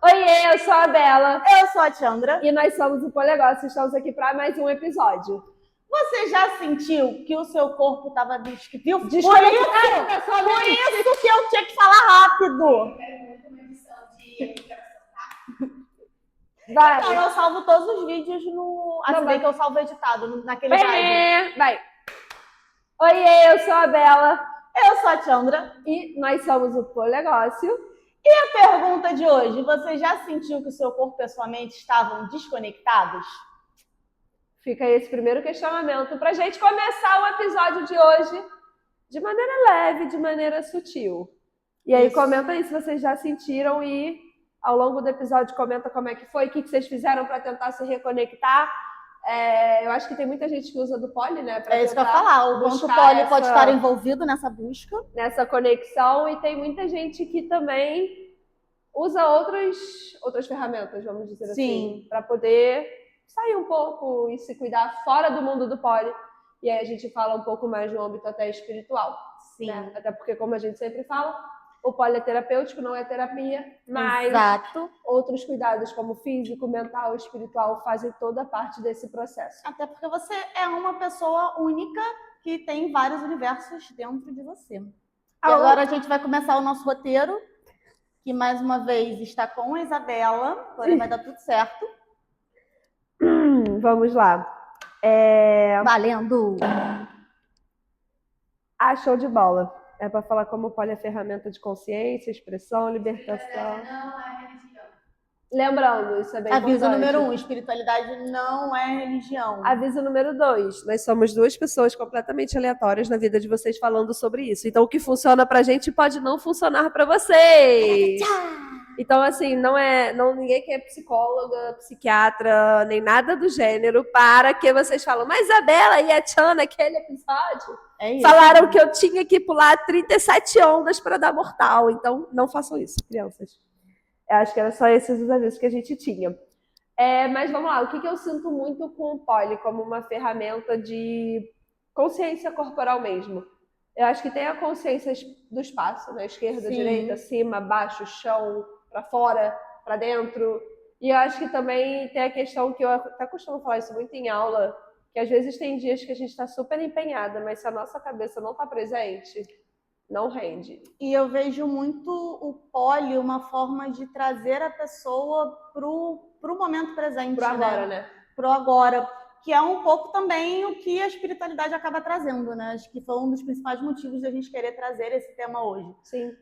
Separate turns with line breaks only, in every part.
Oiê, eu sou a Bela
Eu sou a Tiandra.
e nós somos o Polegócio. Estamos aqui para mais um episódio.
Você já sentiu que o seu corpo estava desconectado?
Por
Isso que eu tinha que falar rápido.
Vai.
Então, eu salvo todos os vídeos no...
Não,
se
vai.
bem que eu salvo editado naquele drive.
Vai. Oiê, eu sou a Bela
Eu sou a Tiandra.
e nós somos o Polegócio.
E a pergunta de hoje, você já sentiu que o seu corpo e a sua mente estavam desconectados?
Fica aí esse primeiro questionamento para a gente começar o episódio de hoje de maneira leve, de maneira sutil. E aí comenta aí se vocês já sentiram e ao longo do episódio comenta como é que foi, o que vocês fizeram para tentar se reconectar. Eu acho que tem muita gente que usa do Poly, né?
É isso que eu ia falar, o quanto o Poly pode estar envolvido nessa busca.
Nessa conexão, e tem muita gente que também usa outras ferramentas, vamos dizer assim, para poder sair um pouco e se cuidar fora do mundo do Poly. E aí a gente fala um pouco mais no âmbito até espiritual.
Sim.
Né? Até porque, como a gente sempre fala, o Poly é terapêutico, não é terapia, mas outros cuidados como físico, mental, espiritual fazem toda parte desse processo.
Até porque você é uma pessoa única que tem vários universos dentro de você. E agora a gente vai começar o nosso roteiro, que mais uma vez está com a Isabela, porém vai dar tudo certo.
Vamos lá.
Valendo!
Show de bola. É para falar como o Poly é ferramenta de consciência, expressão, libertação.
Não é religião.
Lembrando, isso é bem
Aviso
importante.
número 1, espiritualidade não é religião.
Aviso número 2, nós somos duas pessoas completamente aleatórias na vida de vocês falando sobre isso. Então, o que funciona pra gente pode não funcionar pra vocês. Então, assim, ninguém que é psicóloga, psiquiatra, nem nada do gênero, para que vocês falam, mas a Bela e a Tchan naquele episódio falaram que eu tinha que pular 37 ondas para dar mortal. Então, não façam isso, crianças. Eu acho que era só esses os avisos que a gente tinha. Mas vamos lá, o que eu sinto muito com o Poly como uma ferramenta de consciência corporal mesmo? Eu acho que tem a consciência do espaço, né? Esquerda, direita, cima, baixo, chão, para fora, para dentro. E eu acho que também tem a questão que eu até costumo falar isso muito em aula, que às vezes tem dias que a gente está super empenhada, mas se a nossa cabeça não está presente, não rende.
E eu vejo muito o Poly uma forma de trazer a pessoa pro momento presente.
Pro agora, né?
Pro agora. Que é um pouco também o que a espiritualidade acaba trazendo, né? Acho que foi um dos principais motivos de a gente querer trazer esse tema hoje.
Sim.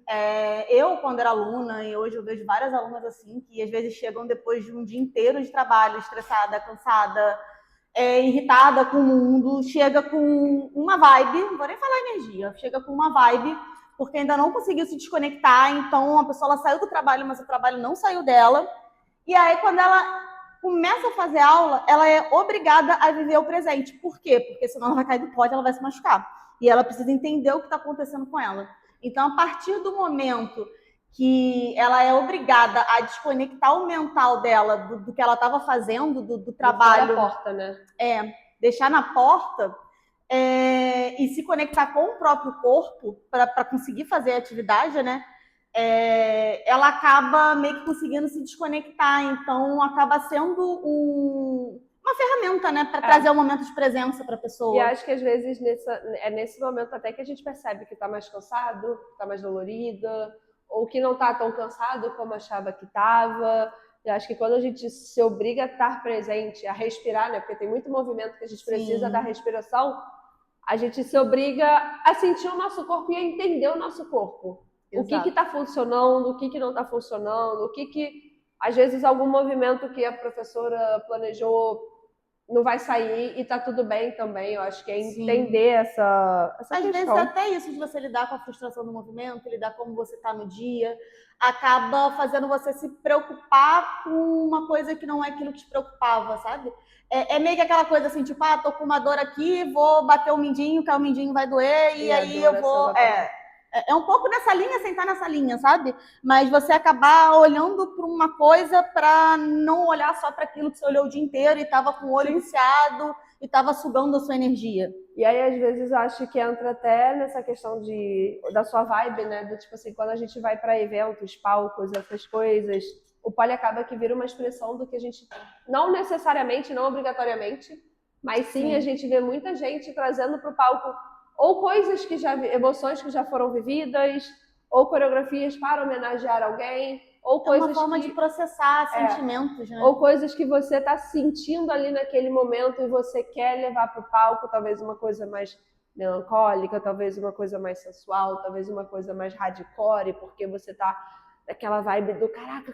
Eu, quando era aluna, e hoje eu vejo várias alunas assim, que às vezes chegam depois de um dia inteiro de trabalho, estressada, cansada, irritada com o mundo, chega com uma vibe, não vou nem falar energia, chega com uma vibe, porque ainda não conseguiu se desconectar, então a pessoa ela saiu do trabalho, mas o trabalho não saiu dela, e aí quando ela começa a fazer aula, ela é obrigada a viver o presente. Por quê? Porque senão ela vai cair do pódio, ela vai se machucar. E ela precisa entender o que está acontecendo com ela. Então, a partir do momento que ela é obrigada a desconectar o mental dela do que ela estava fazendo, do trabalho.
Deixar na porta, né?
Deixar na porta e se conectar com o próprio corpo para conseguir fazer a atividade, né? Ela acaba meio que conseguindo se desconectar, então acaba sendo uma ferramenta, né, para trazer um momento de presença para a pessoa.
E acho que às vezes nesse momento até que a gente percebe que está mais cansado, está mais dolorida, ou que não está tão cansado como achava que estava. Eu acho que quando a gente se obriga a estar presente, a respirar, né, porque tem muito movimento que a gente precisa da respiração, a gente se obriga a sentir o nosso corpo e a entender o nosso corpo. O que está funcionando, o que não está funcionando, o que às vezes algum movimento que a professora planejou não vai sair e está tudo bem também. Eu acho que é entender essa
questão. Às vezes até isso de você lidar com a frustração do movimento, lidar como você está no dia, acaba fazendo você se preocupar com uma coisa que não é aquilo que te preocupava, sabe? É meio que aquela coisa assim, tipo, tô com uma dor aqui, vou bater o mindinho, que o mindinho vai doer, e aí eu vou... É um pouco nessa linha, sentar nessa linha, sabe? Mas você acabar olhando para uma coisa para não olhar só para aquilo que você olhou o dia inteiro e estava com o olho viciado e estava sugando a sua energia.
E aí, às vezes, acho que entra até nessa questão da sua vibe, né? Do tipo assim, quando a gente vai para eventos, palcos, essas coisas, o poli acaba que vira uma expressão do que a gente, não necessariamente, não obrigatoriamente, mas sim a gente vê muita gente trazendo para o palco ou coisas que já, emoções que já foram vividas, ou coreografias para homenagear alguém, ou coisas
uma forma de processar sentimentos, né?
Ou coisas que você está sentindo ali naquele momento e você quer levar para o palco, talvez uma coisa mais melancólica, talvez uma coisa mais sensual, talvez uma coisa mais hardcore, porque você está naquela vibe do caraca,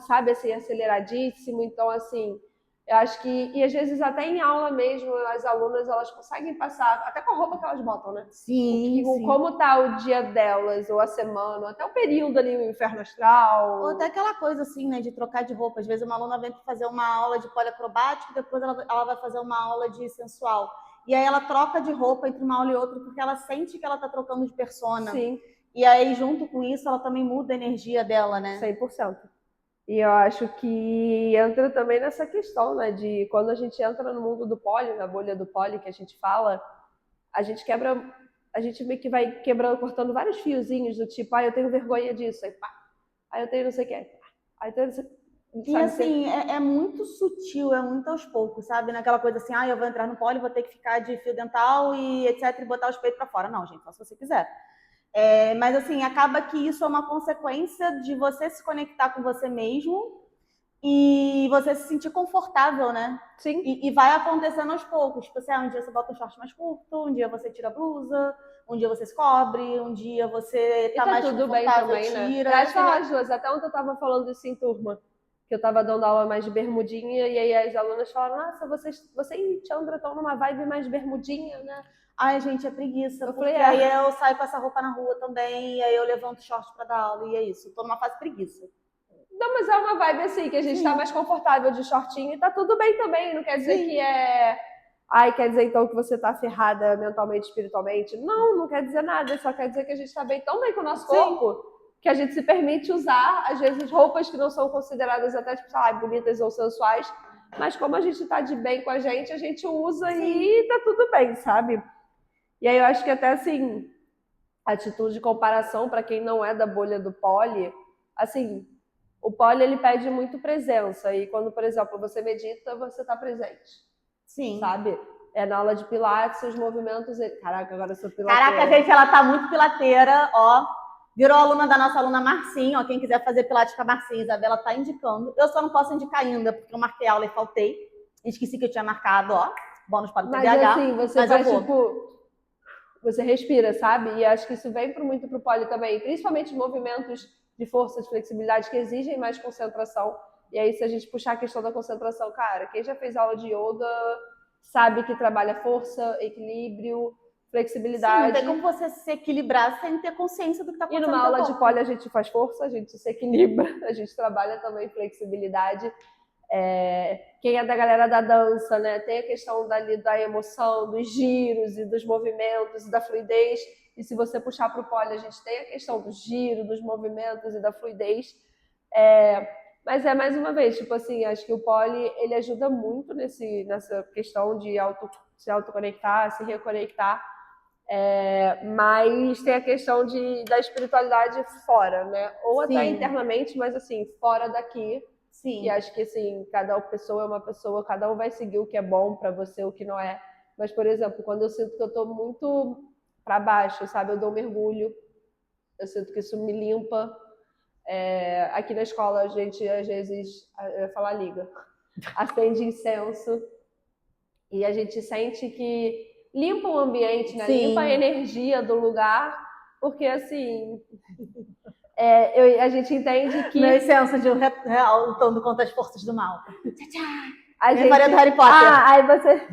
sabe, assim, aceleradíssimo. Então, assim, eu acho que, e às vezes até em aula mesmo, as alunas, elas conseguem passar, até com a roupa que elas botam, né?
Sim, sim.
Como tá o dia delas, ou a semana, ou até o período ali, o inferno astral.
Ou até aquela coisa assim, né, de trocar de roupa. Às vezes uma aluna vem para fazer uma aula de poliacrobático, depois ela vai fazer uma aula de sensual. E aí ela troca de roupa entre uma aula e outra, porque ela sente que ela tá trocando de persona.
Sim.
E aí, junto com isso, ela também muda a energia dela, né?
100%. E eu acho que entra também nessa questão, né, de quando a gente entra no mundo do poli, na bolha do poli que a gente fala, a gente meio que vai quebrando, cortando vários fiozinhos do tipo, eu tenho vergonha disso, aí pá, eu tenho não sei o que, aí eu tenho não sei,
e assim, é muito sutil, é muito aos poucos, sabe? Naquela coisa assim, eu vou entrar no poli, vou ter que ficar de fio dental e etc, e botar os peitos pra fora. Não, gente, só se você quiser. Mas assim, acaba que isso é uma consequência de você se conectar com você mesmo e você se sentir confortável, né?
Sim.
E vai acontecendo aos poucos. Tipo assim, um dia você bota um short mais curto, um dia você tira a blusa, um dia você se cobre, um dia você tá mais
tudo bem
confortável,
também,
tira.
né? Eu acho que nós duas, até ontem eu tava falando isso em turma, que eu tava dando aula mais de bermudinha, e aí as alunas falaram, nossa, você e Chandra estão numa vibe mais bermudinha, né?
Ai, gente, é preguiça.
Eu
porque
falei,
aí eu saio com essa roupa na rua também, e aí eu levanto short pra dar aula, e é isso. Eu tô numa fase preguiça.
Não, mas é uma vibe assim, que a gente tá mais confortável de shortinho e tá tudo bem também. Não quer dizer que é. Ai, quer dizer então que você tá ferrada mentalmente, espiritualmente? Não, não quer dizer nada. Só quer dizer que a gente tá bem tão bem com o nosso corpo que a gente se permite usar, às vezes, roupas que não são consideradas até, tipo, bonitas ou sensuais. Mas como a gente tá de bem com a gente usa e tá tudo bem, sabe? E aí eu acho que até assim, atitude de comparação para quem não é da bolha do poli, assim, o poli ele pede muito presença e quando, por exemplo, você medita, você está presente.
Sim.
Sabe? Na aula de pilates, os movimentos... Caraca, agora eu sou pilateira.
Caraca, gente, ela tá muito pilateira, ó. Virou aluna da nossa aluna Marcinha, ó. Quem quiser fazer pilates com a Marcinha, Isabela tá indicando. Eu só não posso indicar ainda, porque eu marquei aula e faltei. Esqueci que eu tinha marcado, ó. Bônus para o TDAH.
Mas assim, você vai, tipo... Você respira, sabe? E acho que isso vem muito pro poli também. Principalmente movimentos de força, de flexibilidade que exigem mais concentração. E aí, se a gente puxar a questão da concentração, cara, quem já fez aula de yoga sabe que trabalha força, equilíbrio, flexibilidade.
Sim, não tem como você se equilibrar sem ter consciência do que está acontecendo.
E numa aula de poli a gente faz força, a gente se equilibra, a gente trabalha também flexibilidade. Quem é da galera da dança, né? Tem a questão da emoção, dos giros e dos movimentos e da fluidez. E se você puxar para o poli, a gente tem a questão do giro, dos movimentos e da fluidez. Mas mais uma vez, tipo assim, acho que o poli ele ajuda muito nessa questão de se autoconectar, se reconectar. Mas tem a questão da espiritualidade fora, né? Ou até internamente, mas assim, fora daqui.
Sim.
E acho que assim, cada pessoa é uma pessoa, cada um vai seguir o que é bom para você, o que não é. Mas, por exemplo, quando eu sinto que eu tô muito para baixo, sabe? Eu dou um mergulho, eu sinto que isso me limpa. Aqui na escola a gente às vezes, eu ia falar liga, acende incenso e a gente sente que limpa o ambiente, né? Limpa a energia do lugar, porque assim a gente entende que...
Meu incenso de real lutando contra as forças do mal.
A gente...
Maria do Harry Potter.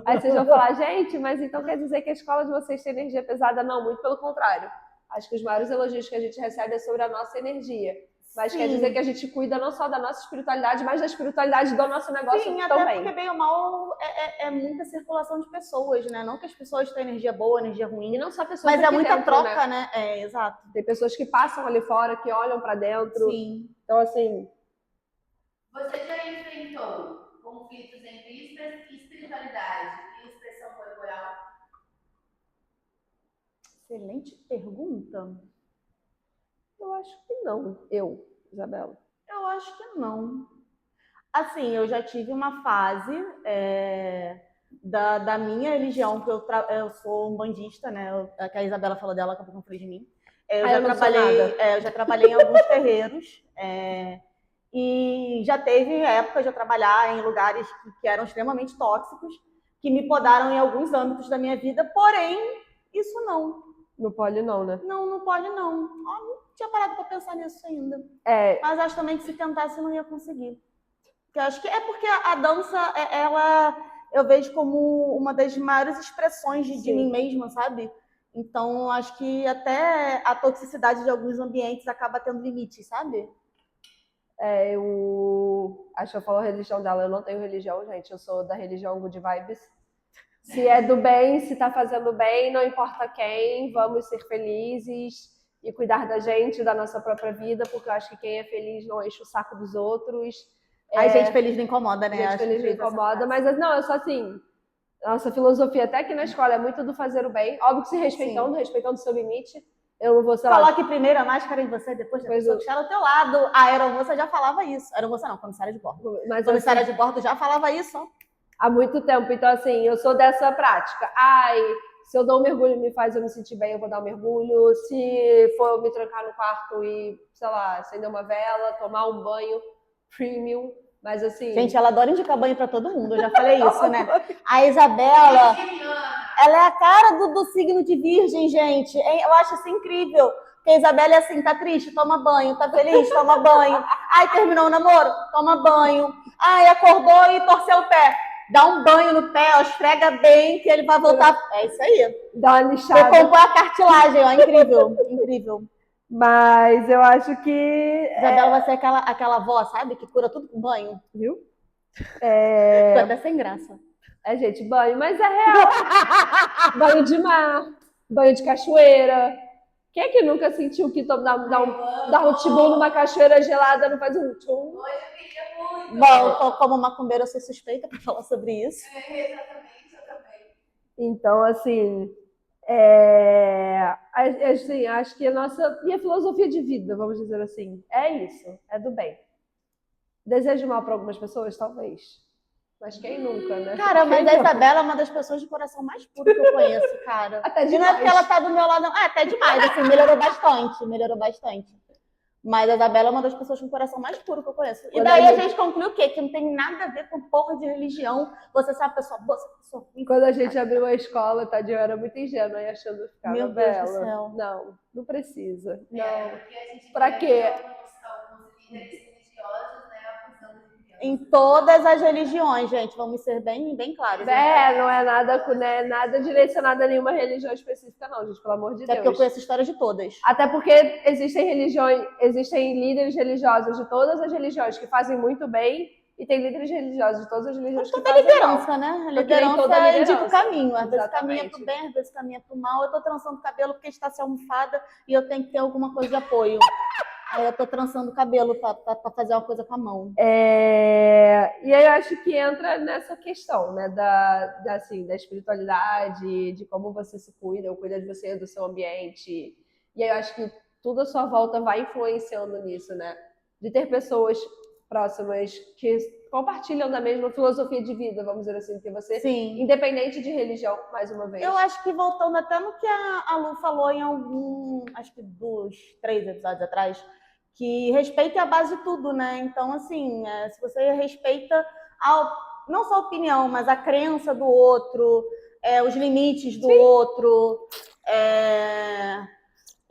Aí vocês vão falar, gente, mas então quer dizer que a escola de vocês tem energia pesada? Não, muito pelo contrário. Acho que os maiores elogios que a gente recebe é sobre a nossa energia. Mas quer dizer que a gente cuida não só da nossa espiritualidade, mas da espiritualidade do nosso negócio também.
Até porque bem ou mal é muita circulação de pessoas, né? Não que as pessoas tenham energia boa, energia ruim.
E não só pessoas
mas é muita
dentro,
troca, né? Exato.
Tem pessoas que passam ali fora, que olham pra dentro.
Sim.
Então, assim...
Você já enfrentou conflitos entre espiritualidade e expressão corporal?
Excelente pergunta.
Eu acho que não. Isabela.
Eu acho que não. Assim, eu já tive uma fase da minha religião, que eu sou umbandista, né? Que a Isabela falou dela, acabou que não falei de mim. Eu já trabalhei em alguns terreiros. E já teve época de eu trabalhar em lugares que eram extremamente tóxicos, que me podaram em alguns âmbitos da minha vida, porém, isso não.
Não pode não, né?
Não pode não. Não tinha parado para pensar nisso ainda. Mas acho também que se tentasse eu não ia conseguir. Porque acho que é porque a dança, ela eu vejo como uma das maiores expressões de mim mesma, sabe? Então, acho que até a toxicidade de alguns ambientes acaba tendo limites, sabe?
Acho que eu falo a religião dela, eu não tenho religião, gente, eu sou da religião Good Vibes. Se é do bem, se tá fazendo bem, não importa quem, vamos ser felizes e cuidar da gente, da nossa própria vida, porque eu acho que quem é feliz não enche o saco dos outros.
A gente feliz não incomoda, né?
Gente feliz não incomoda, mas não, eu sou assim, nossa filosofia até aqui na escola é muito do fazer o bem, óbvio que se respeitando o seu limite. Eu não vou, sei lá...
Coloque primeiro a máscara em você, depois da pessoa que está ao teu lado. A aeromoça já falava isso. Aeromoça não, comissária de bordo. Mas comissária de bordo já falava isso.
Há muito tempo. Então, assim, eu sou dessa prática. Se eu dou um mergulho e me faz eu me sentir bem, eu vou dar um mergulho. Se for me trancar no quarto e, sei lá, acender uma vela, tomar um banho premium. Mas assim...
Gente, ela adora indicar banho pra todo mundo, eu já falei isso, né? A Isabela, ela é a cara do signo de virgem, gente. Eu acho isso incrível. Porque a Isabela é assim, tá triste? Toma banho. Tá feliz? Toma banho. Ai, terminou o namoro? Toma banho. Ai, acordou e torceu o pé. Dá um banho no pé, ó, esfrega bem que ele vai voltar. É isso aí.
Dá uma lixada.
Vou compor a cartilagem, ó, incrível, incrível.
Mas eu acho que...
Isabela vai ser aquela avó, sabe? Que cura tudo com banho.
Viu?
Ficou até sem graça.
Gente, banho, mas é real. Banho de mar, banho de cachoeira. Quem é que nunca sentiu que dar um tibum numa cachoeira gelada não faz um tchum?
Hoje eu queria muito.
Bom, como macumbeira, eu sou suspeita para falar sobre isso.
Exatamente, eu também.
Então, assim, assim, acho que minha filosofia de vida, vamos dizer assim, é isso, é do bem. Desejo mal para algumas pessoas, talvez. Mas quem nunca, né?
Cara, mas a Isabela é uma das pessoas de coração mais puro que eu conheço, cara.
Até demais.
E não é porque ela tá do meu lado, não. Até demais, assim, melhorou bastante. Mas a Isabela é uma das pessoas com coração mais puro que eu conheço. E daí a gente conclui o quê? Que não tem nada a ver com porra de religião. Você sabe, pessoa boa, pessoa ruim.
Quando a gente abriu a escola, tadinho, eu era muito ingênua e achando que ficava
Meu Deus do céu.
Não precisa. Não.
Porque a gente
pra quê?
Alguns líderes religiosos, né, acusando de criança.
Em todas as religiões, gente, vamos ser bem claros.
Não é nada direcionado a nenhuma religião específica, não, gente, pelo amor de Deus.
Até porque eu conheço a história de todas.
Até porque existem líderes religiosos de todas as religiões que fazem muito bem e tem líderes religiosos de todas as religiões que fazem
liderança,
mal.
né? A
Porque nem
liderança
toda liderança.
indica o caminho. Às vezes
Exatamente.
caminha pro bem, às vezes caminha pro mal. Eu tô trançando o cabelo porque está sem almofada e eu tenho que ter alguma coisa de apoio. Aí eu tô trançando o cabelo pra fazer uma coisa com a mão.
E aí eu acho que entra nessa questão, né, da espiritualidade, de como você se cuida de você, do seu ambiente. E aí eu acho que tudo à sua volta vai influenciando nisso, né? De ter pessoas próximas que compartilham da mesma filosofia de vida, vamos dizer assim, que você,
Sim.
Independente de religião, mais uma vez.
Eu acho que voltando até no que a Lu falou em acho que 3 episódios atrás, que respeito é a base de tudo, né? Então, assim, se você respeita não só a opinião, mas a crença do outro, os limites do outro,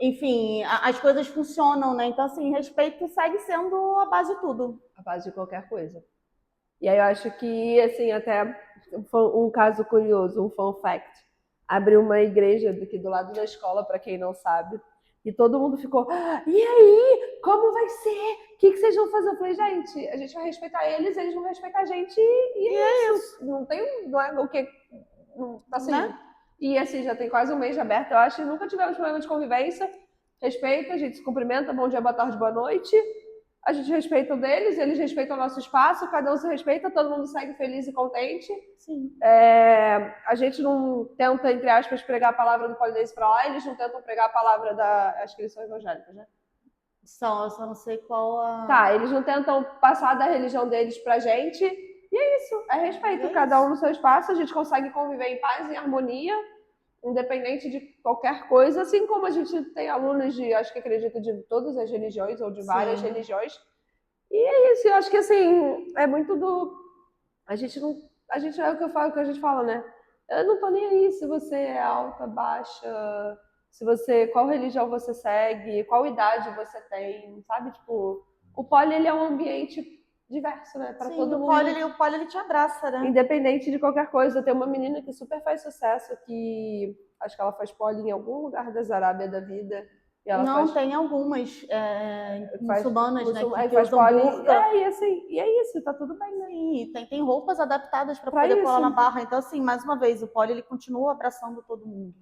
enfim, as coisas funcionam, né? Então, assim, respeito segue sendo a base de tudo.
A base de qualquer coisa. E aí eu acho que, assim, até um caso curioso, um fun fact. Abriu uma igreja aqui do lado da escola, para quem não sabe, e todo mundo ficou, e aí? Como vai ser? O que vocês vão fazer? Eu falei, gente, a gente vai respeitar eles vão respeitar a gente, e é isso. Não é o que... Assim, né? E assim, já tem quase um mês de aberto, eu acho, e nunca tivemos problema de convivência. Respeita, a gente se cumprimenta, bom dia, boa tarde, boa noite. A gente respeita o deles, eles respeitam o nosso espaço, cada um se respeita, todo mundo segue feliz e contente.
Sim.
A gente não tenta, entre aspas, pregar a palavra do polidense para lá, eles não tentam pregar a palavra acho que eles são evangélicos, né?
Só, eu só não sei qual a...
Tá, eles não tentam passar da religião deles pra gente. E é isso, é respeito.
É
Cada
isso.
um no seu espaço, a gente consegue conviver em paz e harmonia, independente de qualquer coisa, assim como a gente tem alunos de, acho que acredito, de todas as religiões ou de várias
Sim.
religiões. E é isso, eu acho que assim, é muito do. A gente não. A gente é o que eu falo, o que a gente fala, né? Eu não tô nem aí se você é alta, baixa, se você. Qual religião você segue, qual idade você tem, sabe? Tipo, o poli ele é um ambiente diverso, né? Para
Sim,
todo
o
mundo.
poli ele te abraça, né?
Independente de qualquer coisa. Tem uma menina que super faz sucesso, que acho que ela faz pole em algum lugar da Arábia da vida. E ela
Não, tem algumas
faz,
muçulmanas, né,
aí
que
faz
usam
pole.
burca.
E assim, e é isso, tá tudo bem, né?
Sim, e tem roupas adaptadas para
Pra
poder pular
isso.
na barra. Então, assim, mais uma vez, o poli ele continua abraçando todo mundo.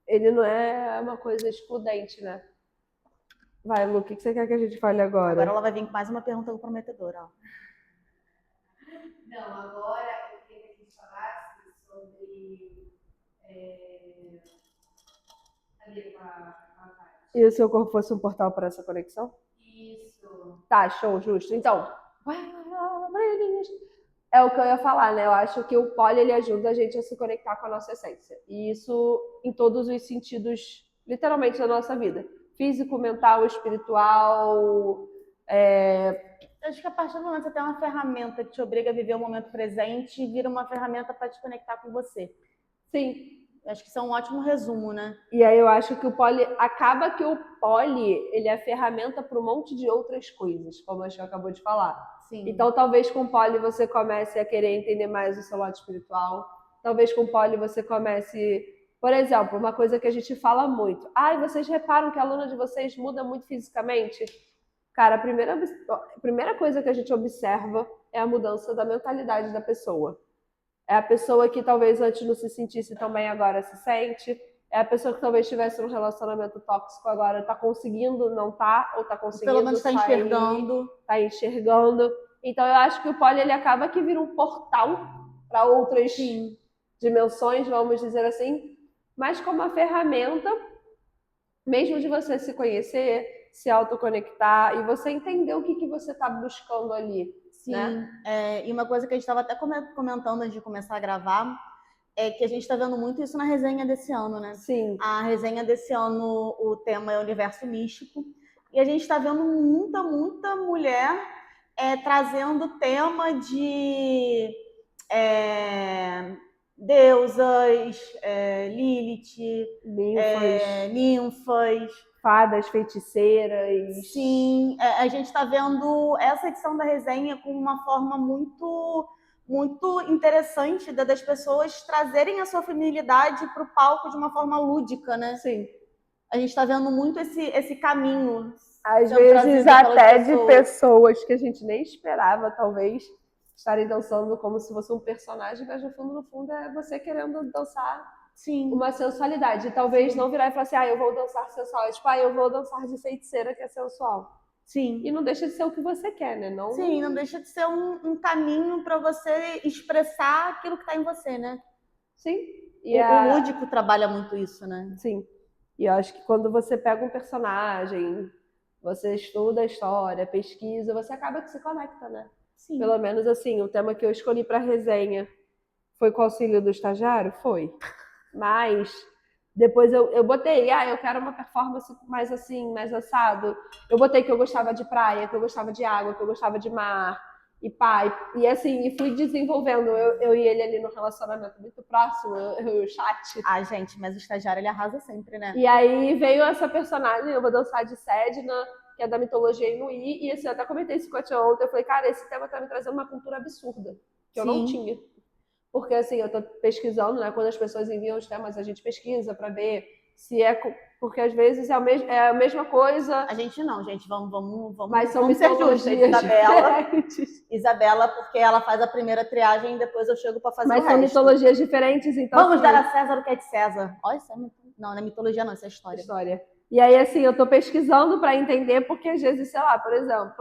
Ele não é uma coisa excludente, né? Vai, Lu, o que você quer que a gente fale agora?
Agora ela vai vir com mais uma pergunta comprometedora. Ó.
Não, agora eu queria que a gente falasse sobre ali com a Tati.
E o seu corpo fosse um portal para essa conexão?
Isso.
Tá, show, justo. Então, é o que eu ia falar, né? Eu acho que o poli ele ajuda a gente a se conectar com a nossa essência. E isso em todos os sentidos, literalmente, da nossa vida. Físico, mental, espiritual.
Acho que a partir do momento que você tem uma ferramenta que te obriga a viver o momento presente, vira uma ferramenta para te conectar com você.
Sim.
Acho que isso é um ótimo resumo, né?
E aí eu acho que o poli acaba que o poli ele é ferramenta para um monte de outras coisas, como a gente acabou de falar.
Sim.
Então talvez com o poli você comece a querer entender mais o seu lado espiritual. Talvez com o poli você comece, por exemplo, uma coisa que a gente fala muito. Ai, vocês reparam que a aluna de vocês muda muito fisicamente? Cara, a primeira coisa que a gente observa é a mudança da mentalidade da pessoa. É a pessoa que talvez antes não se sentisse tão bem, agora se sente. É a pessoa que talvez estivesse num relacionamento tóxico, agora tá conseguindo, não tá, ou tá conseguindo
Pelo menos está
sair,
enxergando.
tá enxergando. Então eu acho que o poli ele acaba que vira um portal para outras dimensões, vamos dizer assim, mas como uma ferramenta, mesmo de você se conhecer, se autoconectar e você entender o que você está buscando ali.
Sim,
né?
E uma coisa que a gente estava até comentando antes de começar a gravar é que a gente está vendo muito isso na resenha desse ano, né?
Sim.
A resenha desse ano, o tema é o universo místico, e a gente está vendo muita mulher trazendo o tema de deusas, Lilith, ninfas,
fadas, feiticeiras.
Sim, a gente está vendo essa edição da resenha com uma forma muito interessante das pessoas trazerem a sua feminilidade para o palco de uma forma lúdica, né?
Sim.
A gente está vendo muito esse caminho.
Às vezes até de pessoas que a gente nem esperava, talvez, estarem dançando como se fosse um personagem, mas no fundo é você querendo dançar uma sensualidade. E talvez não virar e falar assim, eu vou dançar sensual. É tipo, eu vou dançar de feiticeira, que é sensual.
Sim.
E não deixa de ser o que você quer, né? Não...
Sim, não deixa de ser um caminho para você expressar aquilo que está em você, né?
Sim.
O lúdico trabalha muito isso, né?
Sim. E eu acho que quando você pega um personagem, você estuda a história, pesquisa, você acaba que se conecta, né?
Sim.
Pelo menos assim, o tema que eu escolhi para resenha foi com o auxílio do estagiário? Foi. Mas depois eu botei, eu quero uma performance mais assim, mais assado. Eu botei que eu gostava de praia, que eu gostava de água, que eu gostava de mar. E assim, e fui desenvolvendo. Eu e ele ali no relacionamento muito próximo, o chat.
Gente, mas o estagiário ele arrasa sempre, né?
E aí veio essa personagem, eu vou dançar de Sedna, que é da mitologia Inuí, e assim, eu até comentei isso com a tia ontem, eu falei, cara, esse tema tá me trazendo uma cultura absurda, que eu não tinha. Porque assim, eu tô pesquisando, né, quando as pessoas enviam os temas, a gente pesquisa para ver se é... Porque às vezes é a mesma coisa.
A gente não, gente, vamos
Mas são
mitologias
Isabela.
Isabela, porque ela faz a primeira triagem e depois eu chego para fazer
mas
o resto.
Mas são mitologias diferentes, então...
Vamos dar a César o que é de César. Olha, isso não é mitologia não, isso é história.
E aí, assim, eu tô pesquisando para entender, porque às vezes, sei lá, por exemplo,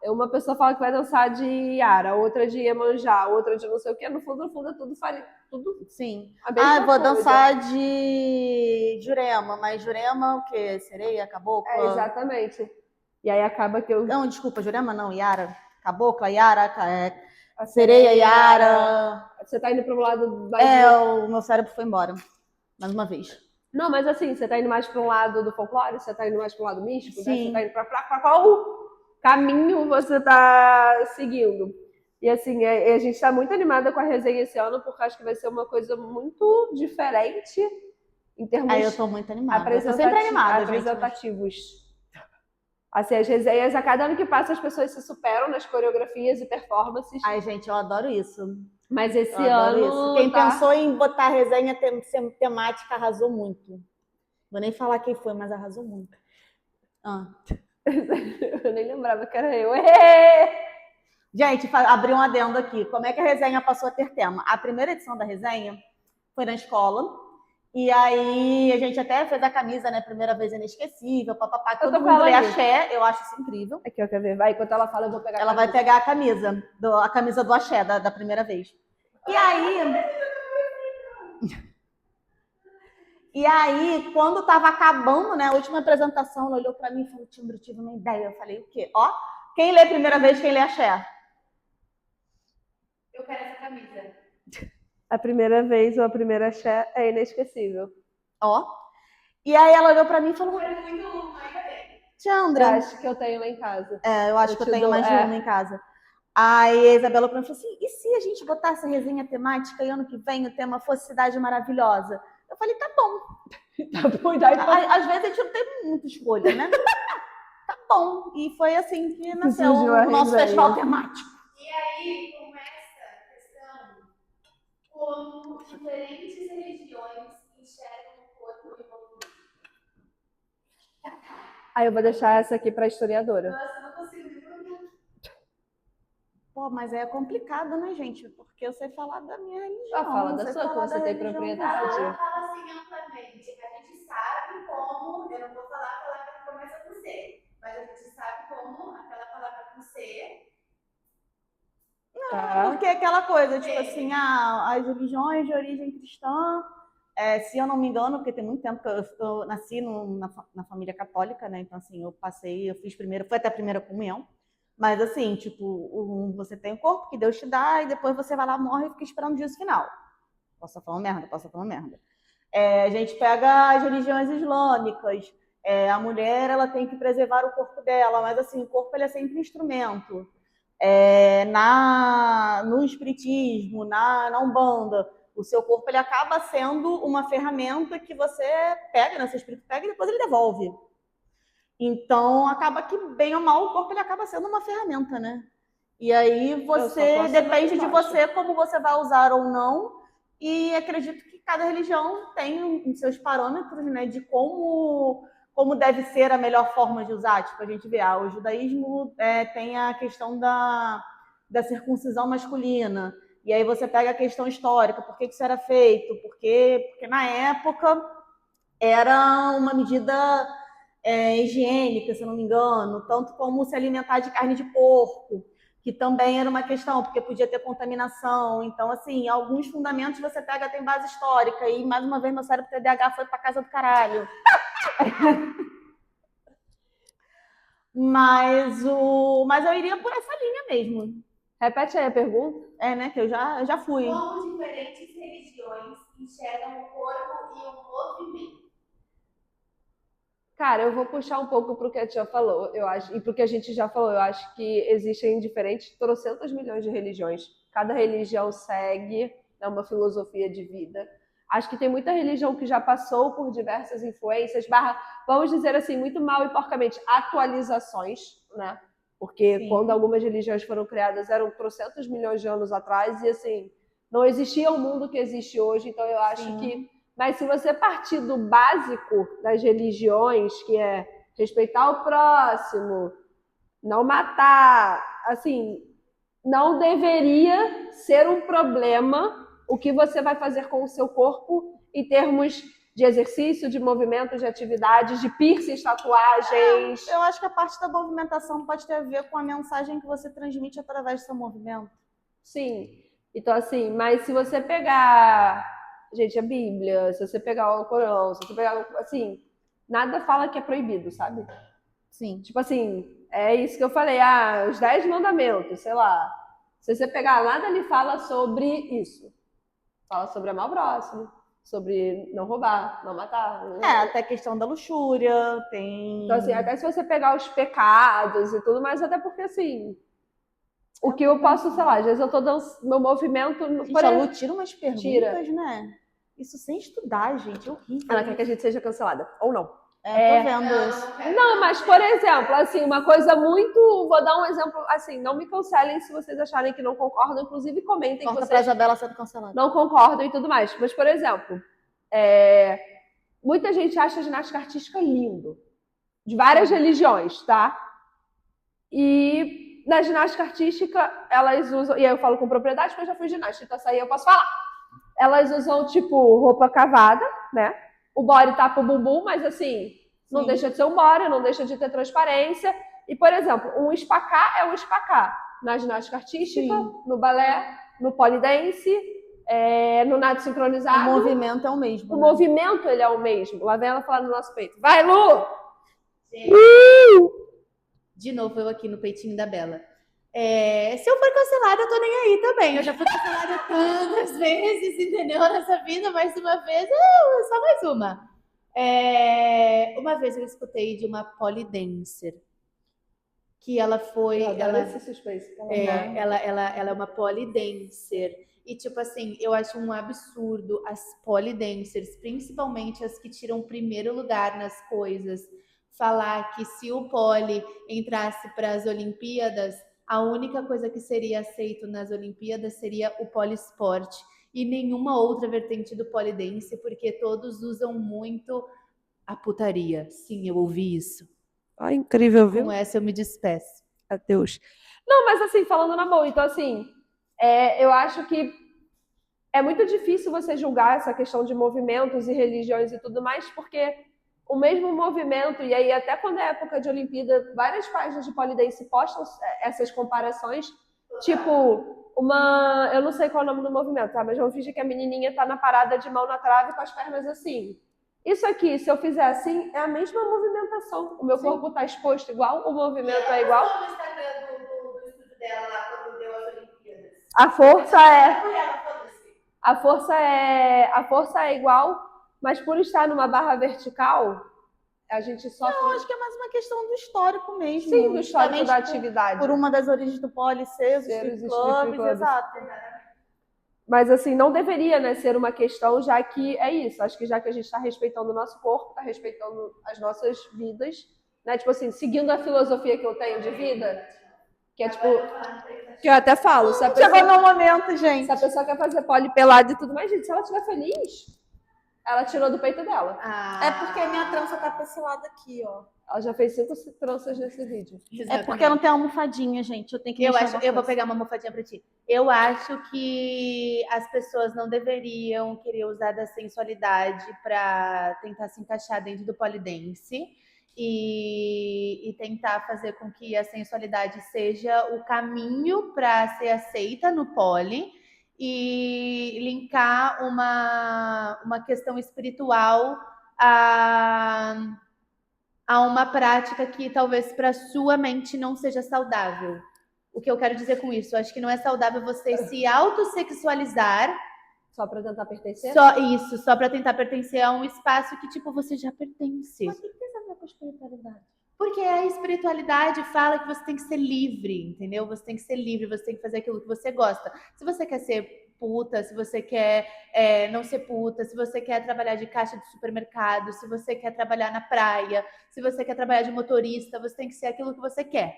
uma pessoa fala que vai dançar de Yara, outra de Iemanjá, outra de não sei o quê, no fundo, é tudo.
Sim. Eu vou dançar de Jurema, mas Jurema o quê? Sereia? Cabocla?
Exatamente. E aí acaba que eu...
Não, desculpa, Jurema não, Yara. Cabocla, Yara,
a
Sereia, Yara.
Você tá indo pro lado
O meu cérebro foi embora. Mais uma vez.
Não, mas assim, você tá indo mais para um lado do folclore? Você tá indo mais para um lado místico? Né?
Sim.
Você tá indo pra qual caminho você tá seguindo? E assim, a gente tá muito animada com a resenha esse ano, porque acho que vai ser uma coisa muito diferente em termos
Aí eu tô muito animada. Eu tô sempre animada, gente. Mas...
apresentativos. Assim, as resenhas, a cada ano que passa, as pessoas se superam nas coreografias e performances.
Ai, gente, eu adoro isso.
Mas esse
Eu adoro
ano.
isso. Quem pensou em botar resenha temática arrasou muito. Vou nem falar quem foi, mas arrasou muito.
Eu nem lembrava que era eu.
Gente, abri um adendo aqui. Como é que a resenha passou a ter tema? A primeira edição da resenha foi na escola. E aí a gente até fez a camisa, né? Primeira vez inesquecível, papapá. Todo mundo lê axé, eu acho isso incrível.
Aqui, ó, quer ver? Vai, enquanto ela fala, eu vou pegar
Ela vai pegar a camisa do axé da primeira vez. E aí... E aí, quando tava acabando, né, a última apresentação, ela olhou pra mim e falou, Timbre, eu tive uma ideia. Eu falei, o quê? Ó, quem lê a primeira vez, quem lê axé?
Eu quero essa camisa.
A primeira vez ou a primeira axé é inesquecível.
Ó. E aí ela olhou pra mim e falou,
Foi muito mais bem.
Tiandra.
Eu acho que eu tenho lá em casa.
Eu acho que eu tenho mais de uma em casa. Aí a Isabela falou assim, e se a gente botasse resenha temática e ano que vem o tema fosse Cidade Maravilhosa? Eu falei, tá bom.
Tá bom, daí
Às vezes a gente não tem muita escolha, né? Tá bom. E foi assim que nasceu o nosso festival temático.
E aí começa a questão como diferentes religiões enxergam o corpo e o movimento.
Aí eu vou deixar essa aqui pra historiadora.
Nossa, eu não consigo me pronunciar.
Pô, mas é complicado, né, gente? Porque eu sei falar da minha religião.
Fala da sua, que você tem propriedade.
Ela fala assim amplamente. A gente sabe como, eu não vou falar a palavra que começa com C, mas a gente sabe como aquela palavra com C.
Não, porque é aquela coisa, tipo assim, as religiões de origem cristã, se eu não me engano, porque tem muito tempo que eu nasci na família católica, né? Então, assim, eu fiz primeiro, foi até a primeira comunhão. Mas assim, tipo, você tem o corpo que Deus te dá e depois você vai lá, morre e fica esperando o juízo final. Posso falar merda. A gente pega as religiões islâmicas. A mulher, ela tem que preservar o corpo dela, mas assim, o corpo ele é sempre instrumento. No espiritismo, na Umbanda, o seu corpo ele acaba sendo uma ferramenta que você pega, né? Seu espírito pega e depois ele devolve. Então, acaba que, bem ou mal, o corpo ele acaba sendo uma ferramenta, né? E aí você depende de você como você vai usar ou não. E acredito que cada religião tem os seus parâmetros, né? De como deve ser a melhor forma de usar. Tipo, a gente vê, o judaísmo tem a questão da circuncisão masculina. E aí você pega a questão histórica, por que isso era feito? Porque na época era uma medida... higiênica, se eu não me engano, tanto como se alimentar de carne de porco, que também era uma questão, porque podia ter contaminação. Então, assim, alguns fundamentos você pega, tem base histórica, e mais uma vez meu cérebro TDAH foi pra casa do caralho. Mas eu iria por essa linha mesmo.
Repete aí a pergunta.
Né, que eu já fui.
Como diferentes religiões enxergam o corpo e o movimento.
Cara, eu vou puxar um pouco pro que a tia falou, eu acho, e pro que a gente já falou. Eu acho que existem diferentes, trocentos milhões de religiões. Cada religião segue uma filosofia de vida. Acho que tem muita religião que já passou por diversas influências, vamos dizer assim, muito mal e porcamente, atualizações, né? Porque
Sim.
Quando algumas religiões foram criadas, eram trocentos milhões de anos atrás, e assim, não existia o mundo que existe hoje. Então eu acho que... Mas se você partir do básico das religiões, que é respeitar o próximo, não matar, assim, não deveria ser um problema o que você vai fazer com o seu corpo em termos de exercício, de movimento, de atividades, de piercings, tatuagens.
Eu acho que a parte da movimentação pode ter a ver com a mensagem que você transmite através do seu movimento.
Sim. Então, assim, mas se você pegar... Gente, a Bíblia, se você pegar o Corão, se você pegar... Assim, nada fala que é proibido, sabe?
Sim.
Tipo assim, é isso que eu falei, os 10 mandamentos, sei lá. Se você pegar, nada ele fala sobre isso. Fala sobre amar o próximo, sobre não roubar, não matar.
Até a questão da luxúria, tem...
Então, assim, até se você pegar os pecados e tudo, mas até porque, assim, o que eu posso, sei lá, às vezes eu tô dando meu movimento...
Gente, a Lu tira umas perguntas, né? Isso sem estudar, gente, é horrível.
Ela quer que a gente seja cancelada, ou não.
Tô vendo isso.
Não, mas, por exemplo, assim, uma coisa muito... Vou dar um exemplo, assim, não me cancelem se vocês acharem que não concordam, inclusive comentem
Corta
que
pra
vocês
Isabela sendo cancelada.
não concordam e tudo mais. Mas, por exemplo, muita gente acha a ginástica artística lindo, de várias religiões, tá? E na ginástica artística, elas usam... E aí eu falo com propriedade, porque eu já fui ginasta, então essa aí eu posso falar. Elas usam, tipo, roupa cavada, né? O body tapa o bumbum, mas assim, não deixa de ser um body, não deixa de ter transparência. E, por exemplo, um espacá é um espacá. Na ginástica artística, no balé, no polidense, no nado sincronizado.
O movimento é o mesmo.
O movimento, ele é o mesmo. Lá vem ela falar no nosso peito. Vai, Lu!
De novo, eu aqui no peitinho da Bela. Se eu for cancelada, eu tô nem aí também. Eu já fui cancelada tantas vezes, entendeu? Nessa vida, mais uma vez, só mais uma. Uma vez eu escutei de uma polidancer, que ela foi...
Esse suspense.
Ela é uma polidancer. E, tipo assim, eu acho um absurdo as polidancers, principalmente as que tiram o primeiro lugar nas coisas, falar que se o pole entrasse para as Olimpíadas, a única coisa que seria aceito nas Olimpíadas seria o poliesporte e nenhuma outra vertente do polidense, porque todos usam muito a putaria. Sim, eu ouvi isso.
Incrível, viu?
Com essa eu me despeço.
Adeus. Não, mas assim, falando na boa, então assim, eu acho que é muito difícil você julgar essa questão de movimentos e religiões e tudo mais, porque o mesmo movimento, e aí até quando é época de Olimpíada, várias páginas de polidense postam essas comparações, tipo, eu não sei qual é o nome do movimento, tá? Mas vamos fingir que a menininha tá na parada de mão na trave com as pernas assim. Isso aqui, se eu fizer assim, é a mesma movimentação. O meu corpo tá exposto igual, o movimento é igual.
No Instagram do estúdio dela lá, quando deu as Olimpíadas.
A força é igual, mas por estar numa barra vertical, a gente sofre...
Não, acho que é mais uma questão do histórico mesmo.
Sim, do histórico da atividade.
Por uma das origens do pole ser os strip clubs, exato.
Mas assim, não deveria, né, ser uma questão, já que é isso. Acho que já que a gente está respeitando o nosso corpo, está respeitando as nossas vidas, né? Tipo assim, seguindo a filosofia que eu tenho de vida, que é tipo... Que eu até falo, se a pessoa...
Chegou no momento, gente.
Se a pessoa quer fazer pole pelado e tudo mais, gente, se ela estiver feliz, ela tirou do peito dela.
É porque a minha trança tá pessoada aqui, ó.
Ela já fez 5 tranças nesse vídeo.
É porque eu não tenho almofadinha, gente. Eu tenho que
eu vou pegar uma almofadinha pra ti. Eu acho que as pessoas não deveriam querer usar da sensualidade pra tentar se encaixar dentro do polidense e tentar fazer com que a sensualidade seja o caminho para ser aceita no pole e linkar uma questão espiritual a uma prática que talvez para sua mente não seja saudável. O que eu quero dizer com isso? Eu acho que não é saudável você se autossexualizar.
Só para tentar pertencer?
Só para tentar pertencer a um espaço que, tipo, você já pertence.
Mas o que tem a ver com espiritualidade?
Porque a espiritualidade fala que você tem que ser livre, entendeu? Você tem que ser livre, você tem que fazer aquilo que você gosta. Se você quer ser puta, se você quer não ser puta, se você quer trabalhar de caixa de supermercado, se você quer trabalhar na praia, se você quer trabalhar de motorista, você tem que ser aquilo que você quer.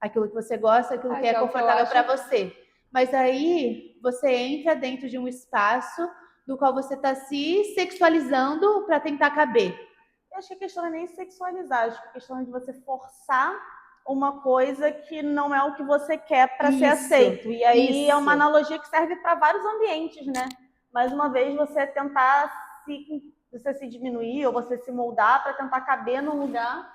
Aquilo que você gosta, aquilo que é confortável para você. Mas aí você entra dentro de um espaço do qual você está se sexualizando para tentar caber.
Eu acho que a questão não é nem sexualizar, acho que a questão é de você forçar uma coisa que não é o que você quer para ser aceito. E aí é uma analogia que serve para vários ambientes, né? Mais uma vez, você tentar você se diminuir ou você se moldar para tentar caber num lugar,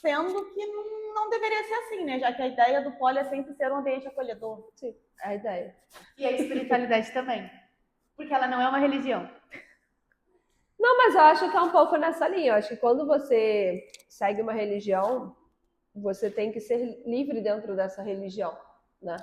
sendo que não deveria ser assim, né? Já que a ideia do pole é sempre ser um ambiente acolhedor.
Sim, é a ideia.
E a espiritualidade também. Porque ela não é uma religião.
Não, mas eu acho que é um pouco nessa linha. Eu acho que quando você segue uma religião, você tem que ser livre dentro dessa religião, né?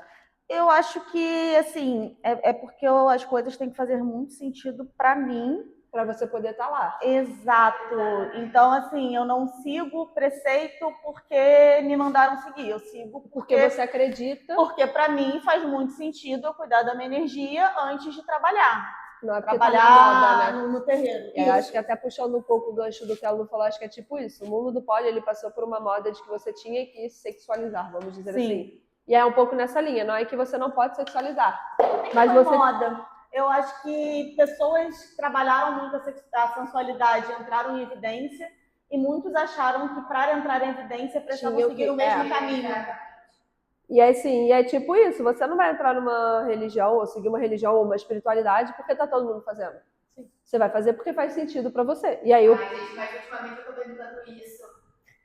Eu acho que, assim, é porque as coisas têm que fazer muito sentido para mim.
Para você poder estar lá.
Exato. Então, assim, eu não sigo preceito porque me mandaram seguir. Eu sigo
Porque você acredita.
Porque para mim faz muito sentido eu cuidar da minha energia antes de trabalhar.
Não é porque
Trabalhar
tá na moda, né?
no terreiro.
Eu acho que até puxando um pouco o gancho do que a Lu falou, acho que é tipo isso. O mundo do poli, ele passou por uma moda de que você tinha que sexualizar, vamos dizer assim. E é um pouco nessa linha, não é que você não pode sexualizar. Mas
Foi
você...
moda. Eu acho que pessoas que trabalharam muito a sensualidade entraram em evidência e muitos acharam que para entrar em evidência precisavam seguir o mesmo caminho.
E assim, e é tipo isso, você não vai entrar numa religião, ou seguir uma religião, ou uma espiritualidade, porque tá todo mundo fazendo.
Sim.
Você vai fazer porque faz sentido pra você. E aí,
gente, mas ultimamente eu tô vendo tanto isso.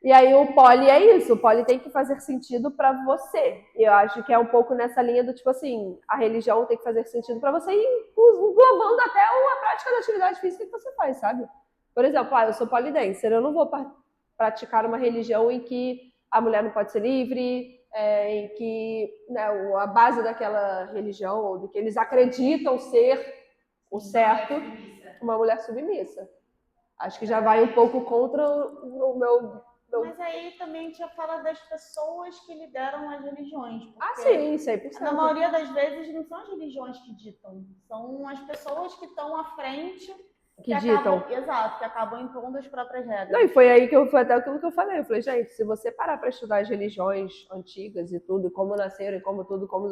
E aí o poli é isso, o poli tem que fazer sentido pra você. E eu acho que é um pouco nessa linha do tipo assim, a religião tem que fazer sentido pra você, englobando até a prática da atividade física que você faz, sabe? Por exemplo, eu sou polidancer, eu não vou praticar uma religião em que a mulher não pode ser livre, em que, né, a base daquela religião, ou do que eles acreditam ser o certo, uma mulher submissa. Acho que já vai um pouco contra o meu...
Mas aí também a gente já fala das pessoas que lideram as religiões.
Sim, 100%.
Na maioria das vezes não são as religiões que ditam, são as pessoas que estão à frente
que ditam.
Exato, que acabam impondo as próprias regras.
Não, e foi aí que foi até aquilo que eu falei. Eu falei, gente, se você parar para estudar as religiões antigas e tudo, como nasceram, e como tudo, como...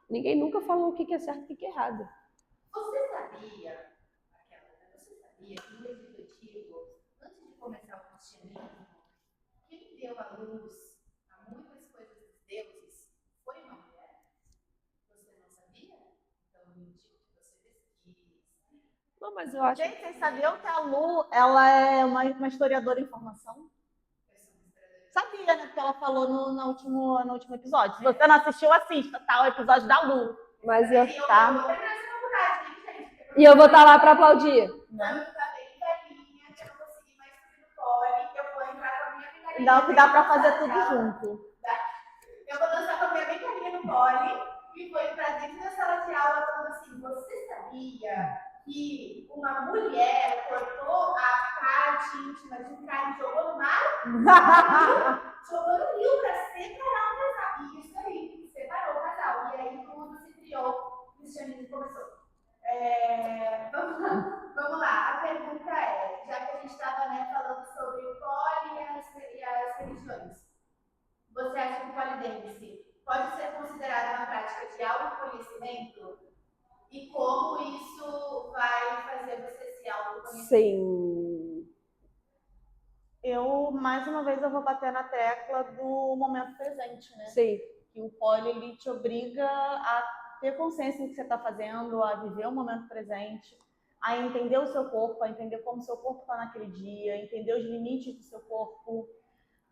ninguém nunca falou o que é certo e o que é errado.
Você sabia que no Egito Antigo, antes de começar o cristianismo, quem deu a luz a muitas coisas dos deuses foi uma mulher? Você não sabia? Então eu indico que você pesquise.
Não, mas eu acho...
Gente, vocês sabiam que a Lu, ela é uma historiadora em formação? Sabia, né? Porque ela falou no último episódio. Se você não assistiu, assista, tá? O episódio da Lu.
Mas
eu
tá?
vou terminar essa faculdade, gente.
E eu vou estar lá para aplaudir.
Né?
Não, que dá pra fazer tudo junto.
Eu vou dançar com a minha bem carinha no pole e foi pra dentro da sala de aula falando assim, você sabia que uma mulher cortou a parte íntima de um cara e jogou no mar? Jogou no rio pra separar o casal. E isso aí, separou o casal. E aí tudo se criou, o cristianismo começou. Vamos lá, a pergunta é, já que a gente estava falando sobre o poli e as religiões, você acha que o polidense pode ser considerado uma prática de autoconhecimento? E como isso vai fazer você se autoconhecer?
Sim.
Mais uma vez, eu vou bater na tecla do momento presente, né?
Sim.
Que o poli, ele te obriga a ter consciência do que você está fazendo, a viver o momento presente, a entender o seu corpo, a entender como o seu corpo está naquele dia, entender os limites do seu corpo.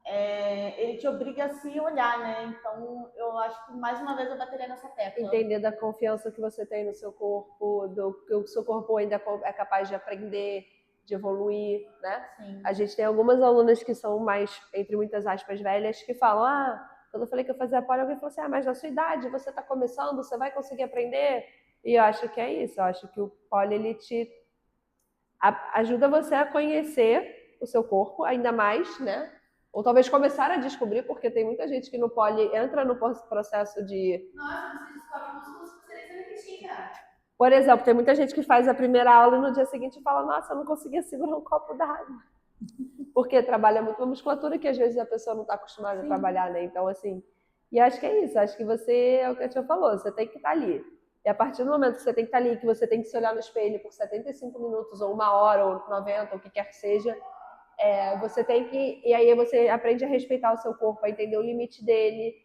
Ele te obriga a se olhar, né? Então, eu acho que mais uma vez eu bateria nessa tecla.
Entender da confiança que você tem no seu corpo, do que o seu corpo ainda é capaz de aprender, de evoluir, né?
Sim.
A gente tem algumas alunas que são mais, entre muitas aspas, velhas, que falam, quando eu falei que eu fazia poli, alguém falou assim, mas na sua idade, você está começando, você vai conseguir aprender? E eu acho que é isso, eu acho que o poli, ele te ajuda você a conhecer o seu corpo ainda mais, né? Ou talvez começar a descobrir, porque tem muita gente que no poli entra no processo de...
Nossa, você descobre músculos que você nem sabia que tinha.
Por exemplo, tem muita gente que faz a primeira aula e no dia seguinte fala, nossa, eu não conseguia segurar um copo d'água. Porque trabalha muito a musculatura que às vezes a pessoa não está acostumada a trabalhar, né? Então, assim, e acho que é isso, acho que você, é o que a tia falou, você tem que estar ali. E a partir do momento que você tem que estar ali, que você tem que se olhar no espelho por 75 minutos, ou 1 hora, ou 90, ou o que quer que seja, você tem que... E aí você aprende a respeitar o seu corpo, a entender o limite dele.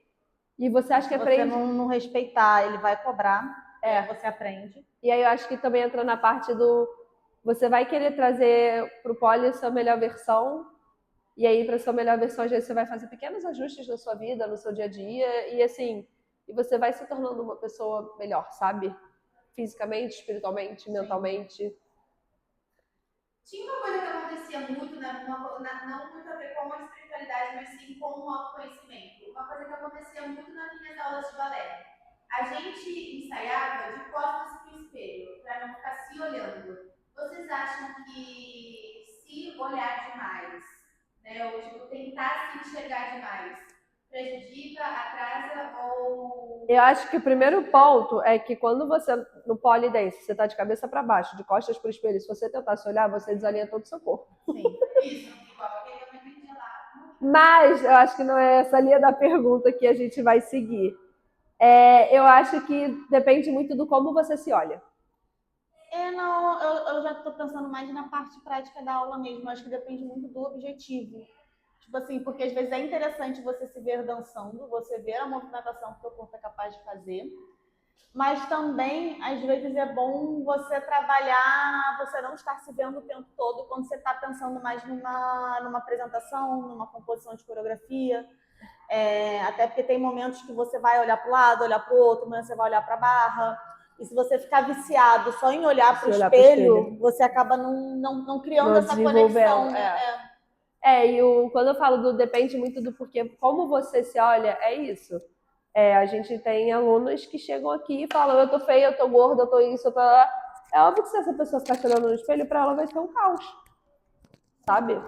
E você acha que aprende...
Se você não respeitar, ele vai cobrar. Você aprende.
E aí eu acho que também entra na parte do... Você vai querer trazer para o poli a sua melhor versão. E aí, para a sua melhor versão, às vezes você vai fazer pequenos ajustes na sua vida, no seu dia a dia. E assim, e você vai se tornando uma pessoa melhor, sabe? Fisicamente, espiritualmente, mentalmente.
Tinha uma coisa que acontecia muito, não muito a ver com a espiritualidade, espiritualidade, mas sim com o autoconhecimento. Uma coisa que acontecia muito nas minhas aulas de balé. A gente ensaiava de costas para o espelho, para não ficar se olhando. Vocês acham que se olhar demais, né, ou tipo, tentar se enxergar demais, prejudica, atrasa ou...
Eu acho que o primeiro ponto é que quando você, no pole dance, você tá de cabeça para baixo, de costas pro espelho, se você tentar se olhar, você desalinha todo o seu corpo.
Sim, isso, igual aquele eu me entendi lá.
Mas eu acho que não é essa linha da pergunta que a gente vai seguir. Eu acho que depende muito do como você se olha.
Não, eu já estou pensando mais na parte prática da aula mesmo. Acho que depende muito do objetivo. Tipo assim, porque às vezes é interessante você se ver dançando, você ver a movimentação que o seu corpo é capaz de fazer. Mas também, às vezes, é bom você trabalhar, você não estar se vendo o tempo todo quando você está pensando mais numa apresentação, numa composição de coreografia. Até porque tem momentos que você vai olhar para o lado, olhar para o outro, mas você vai olhar para a barra. E se você ficar viciado só em olhar para o espelho, você acaba não criando essa conexão.
Quando eu falo do depende muito do porquê, como você se olha, é isso. A gente tem alunos que chegam aqui e falam, eu tô feia, eu tô gorda, eu tô isso, eu tô... É óbvio que se essa pessoa ficar te olhando no espelho, para ela vai ser um caos, sabe?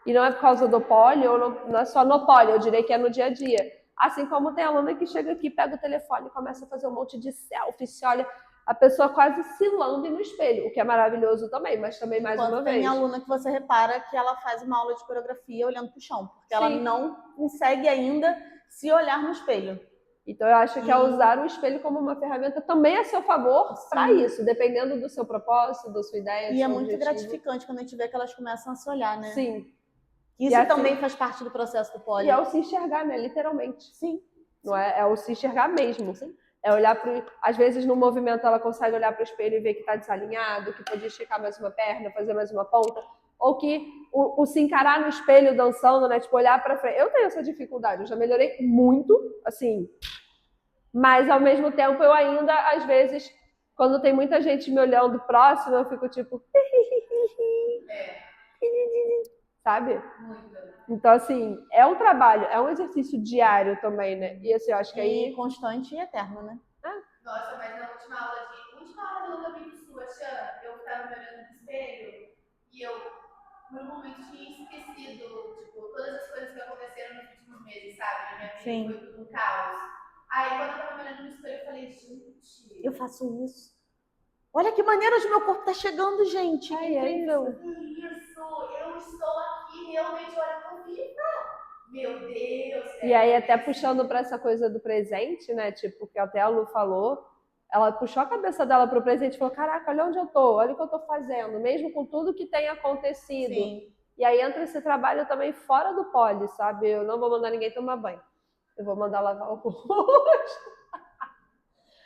E não é por causa do pole, ou não é só no pole, eu diria que é no dia a dia. Assim como tem aluna que chega aqui, pega o telefone e começa a fazer um monte de selfie, se olha, a pessoa quase se lambe no espelho, o que é maravilhoso também, mas também mais uma vez.
Tem aluna que você repara que ela faz uma aula de coreografia olhando pro chão, porque ela não consegue ainda se olhar no espelho.
Então eu acho que usar o espelho como uma ferramenta também a seu favor para isso, dependendo do seu propósito, da sua ideia.
E é muito gratificante quando a gente vê que elas começam a se olhar, né?
Sim.
Isso também faz parte do processo do pole.
E é o se enxergar, né? Literalmente.
Sim.
Não é o se enxergar mesmo. Sim. É olhar para... Às vezes no movimento ela consegue olhar para o espelho e ver que está desalinhado, que podia esticar mais uma perna, fazer mais uma ponta. Ou que o se encarar no espelho dançando, né? Tipo, olhar para frente. Eu tenho essa dificuldade, eu já melhorei muito, assim. Mas ao mesmo tempo eu ainda, às vezes, quando tem muita gente me olhando próximo, eu fico tipo... Sabe? Então, assim, é um trabalho, é um exercício diário também, né? E assim, eu acho que aí...
constante e eterno, né?
Nossa, mas na última aula de luta bem sua, Xan, eu tava me olhando no espelho e eu, por um momento, tinha esquecido, tipo, todas as coisas que aconteceram nos últimos meses, sabe? Na minha vida foi tudo um caos. Aí, quando eu tava me olhando no espelho, eu falei, gente...
Eu faço isso. Olha que maneira onde meu corpo tá chegando, gente.
Ai, incrível.
Isso, eu estou aqui, realmente, olha, eu tô viva. Meu Deus.
E aí, até puxando para essa coisa do presente, né? Tipo, que até a Lu falou, ela puxou a cabeça dela pro presente e falou, caraca, olha onde eu tô, olha o que eu tô fazendo, mesmo com tudo que tem acontecido.
Sim.
E aí entra esse trabalho também fora do pole, sabe? Eu não vou mandar ninguém tomar banho. Eu vou mandar lavar o rosto.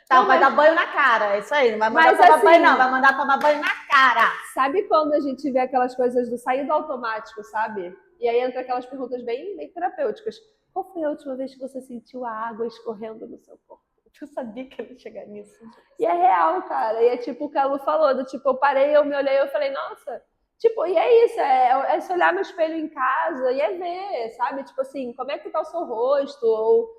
Tá, vai dar banho na cara, é isso aí. Não vai mandar tomar banho, não. Vai mandar tomar banho na cara.
Sabe quando a gente vê aquelas coisas do sair do automático, sabe? E aí entra aquelas perguntas bem terapêuticas. Qual foi a última vez que você sentiu a água escorrendo no seu corpo? Eu sabia que ia chegar nisso. E é real, cara. E é tipo o que a Lu falou, do tipo, eu parei, eu me olhei, eu falei, nossa... Tipo, e é isso, é se olhar no espelho em casa e é ver, sabe? Tipo assim, como é que tá o seu rosto, ou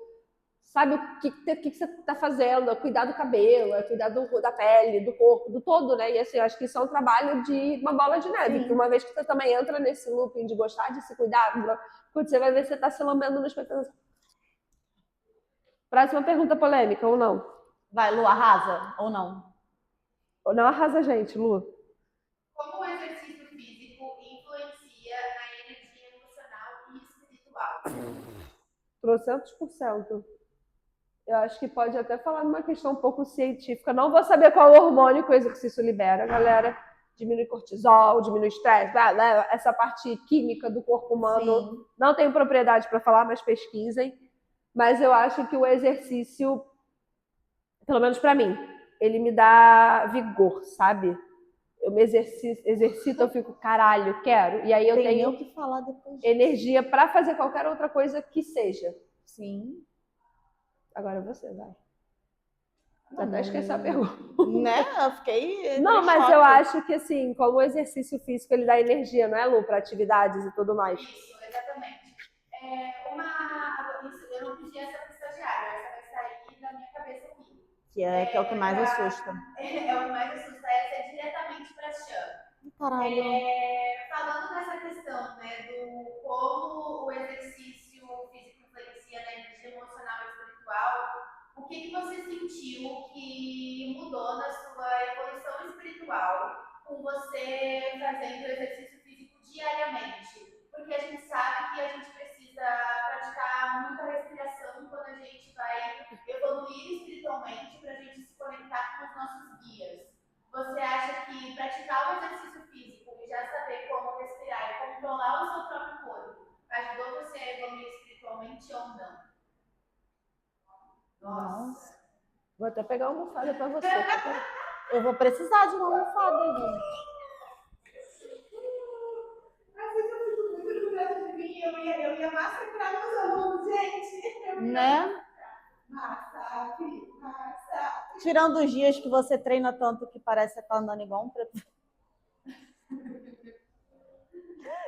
sabe o que você tá fazendo, é cuidar do cabelo, é cuidar da pele, do corpo, do todo, né? E assim, eu acho que isso é um trabalho de uma bola de neve, porque uma vez que você também entra nesse looping de gostar de se cuidar, quando você vai ver, você tá se lambendo no espelho. Próxima pergunta polêmica, ou não?
Vai, Lu, arrasa, ou não?
Ou não arrasa a gente, Lu.
Como o exercício físico influencia na energia emocional e espiritual?
300%. Eu acho que pode até falar numa questão um pouco científica. Não vou saber qual hormônio que o exercício libera, galera. Diminui cortisol, diminui estresse, essa parte química do corpo humano. Sim. Não tenho propriedade para falar, mas pesquisem. Mas eu acho que o exercício, pelo menos para mim, ele me dá vigor, sabe? Eu me exercito, eu fico, caralho, quero. E aí eu tenho
que falar depois
energia para fazer qualquer outra coisa que seja.
Sim.
Agora você, vai. Até esqueci a pergunta.
Né? Eu fiquei...
Não, mas eu acho que, assim, como o exercício físico, ele dá energia, não é, Lu? Para atividades e tudo mais.
Isso, exatamente. Eu não pedi essa para estagiária, essa vai sair da minha cabeça aqui.
Que é o que mais assusta.
É o que mais assusta, essa é diretamente para a Chan.
Caralho.
Falando nessa questão, né, do como o exercício físico influencia na energia emocional e espiritual, o que você sentiu que mudou na sua evolução espiritual com você fazendo exercício físico diariamente? Porque a gente sabe que a gente precisa praticar muita respiração quando a gente vai evoluir espiritualmente para a gente se conectar com os nossos guias. Você acha que praticar o exercício físico e já saber como respirar e controlar o seu próprio corpo ajudou você a evoluir espiritualmente ou não?
Nossa.
Vou até pegar uma almofada pra você.
Eu vou precisar de uma almofada, gente.
Eu ia massacrar meus alunos, gente.
Né?
Massacre.
Tirando os dias que você treina tanto que parece que tá andando igual um preto.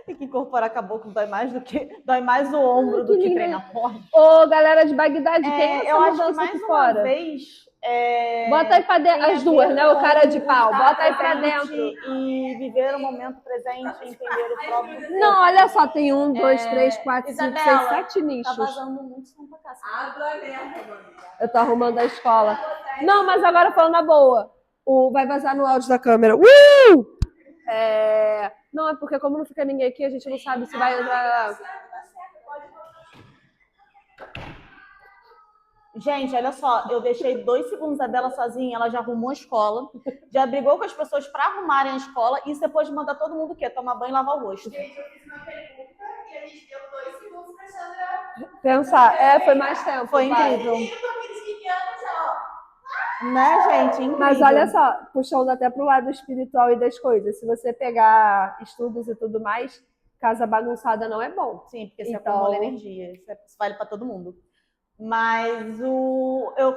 E que incorporar caboclo dói mais o ombro do que treinar forte.
Ô, galera de Bagdade, quem é essa
Eu acho que
mudança
mais
aqui
uma
fora?
vez.
Bota aí pra dentro, as duas, né? O cara de pau. Bota aí pra dentro.
E viver o momento presente, entender o próprio.
Não, olha só, tem 1, 2, 3, 4, 5, 6,
Isabela,
7
Tá
nichos.
vazando muito som pra cá.
Eu tô arrumando a escola. Não, mas agora falando na boa. Vai vazar no áudio da câmera. Não, é porque como não fica ninguém aqui, a gente não sabe se vai entrar.
Gente, olha só, eu deixei 2 segundos a dela sozinha, ela já arrumou a escola, já brigou com as pessoas para arrumarem a escola e depois manda todo mundo o quê? Tomar banho e lavar o rosto.
Gente, eu fiz uma pergunta e a gente deu 2 segundos pra Sandra
Pensar. Foi mais tempo.
Foi
vai.
incrível.
Eu tô me desligando já,
Né, gente? Incrível.
Mas olha só, puxando até pro lado espiritual e das coisas, se você pegar estudos e tudo mais, casa bagunçada não é bom.
Sim, porque você
Então-
acumula energia, isso vale para todo mundo. Mas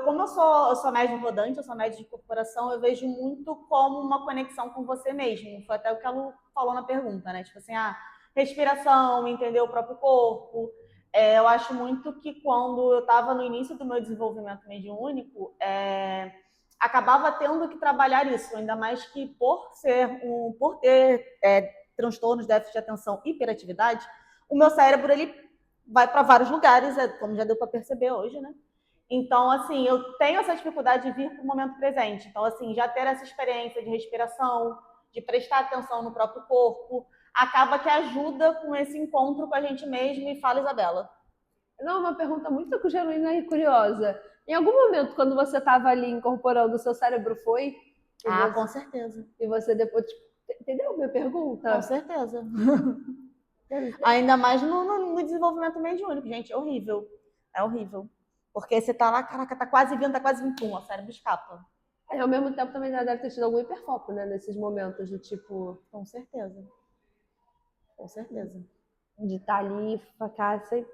como eu sou médium rodante, eu sou médium de corporação, eu vejo muito como uma conexão com você mesmo. Foi até o que ela falou na pergunta, né? Tipo assim, respiração, entender o próprio corpo. Eu acho muito que quando eu estava no início do meu desenvolvimento mediúnico, acabava tendo que trabalhar isso, ainda mais que por ter transtornos, déficit de atenção e hiperatividade, o meu cérebro ele vai para vários lugares, como já deu para perceber hoje, né? Então, assim, eu tenho essa dificuldade de vir para o momento presente. Então, assim, já ter essa experiência de respiração, de prestar atenção no próprio corpo, acaba que ajuda com esse encontro com a gente mesmo. E fala, Isabela.
Não, uma pergunta muito genuína e curiosa. Em algum momento, quando você estava ali incorporando, o seu cérebro foi?
Com certeza.
E você depois... Entendeu a minha pergunta?
Com certeza. Ainda mais no desenvolvimento mediúnico, gente. É horrível. É horrível. Porque você tá lá, caraca, tá quase vindo, pum, o cérebro escapa.
Ao mesmo tempo também já deve ter tido algum hiperfoco, né? Nesses momentos do tipo...
Com certeza. Com certeza.
De estar ali, ficar sem...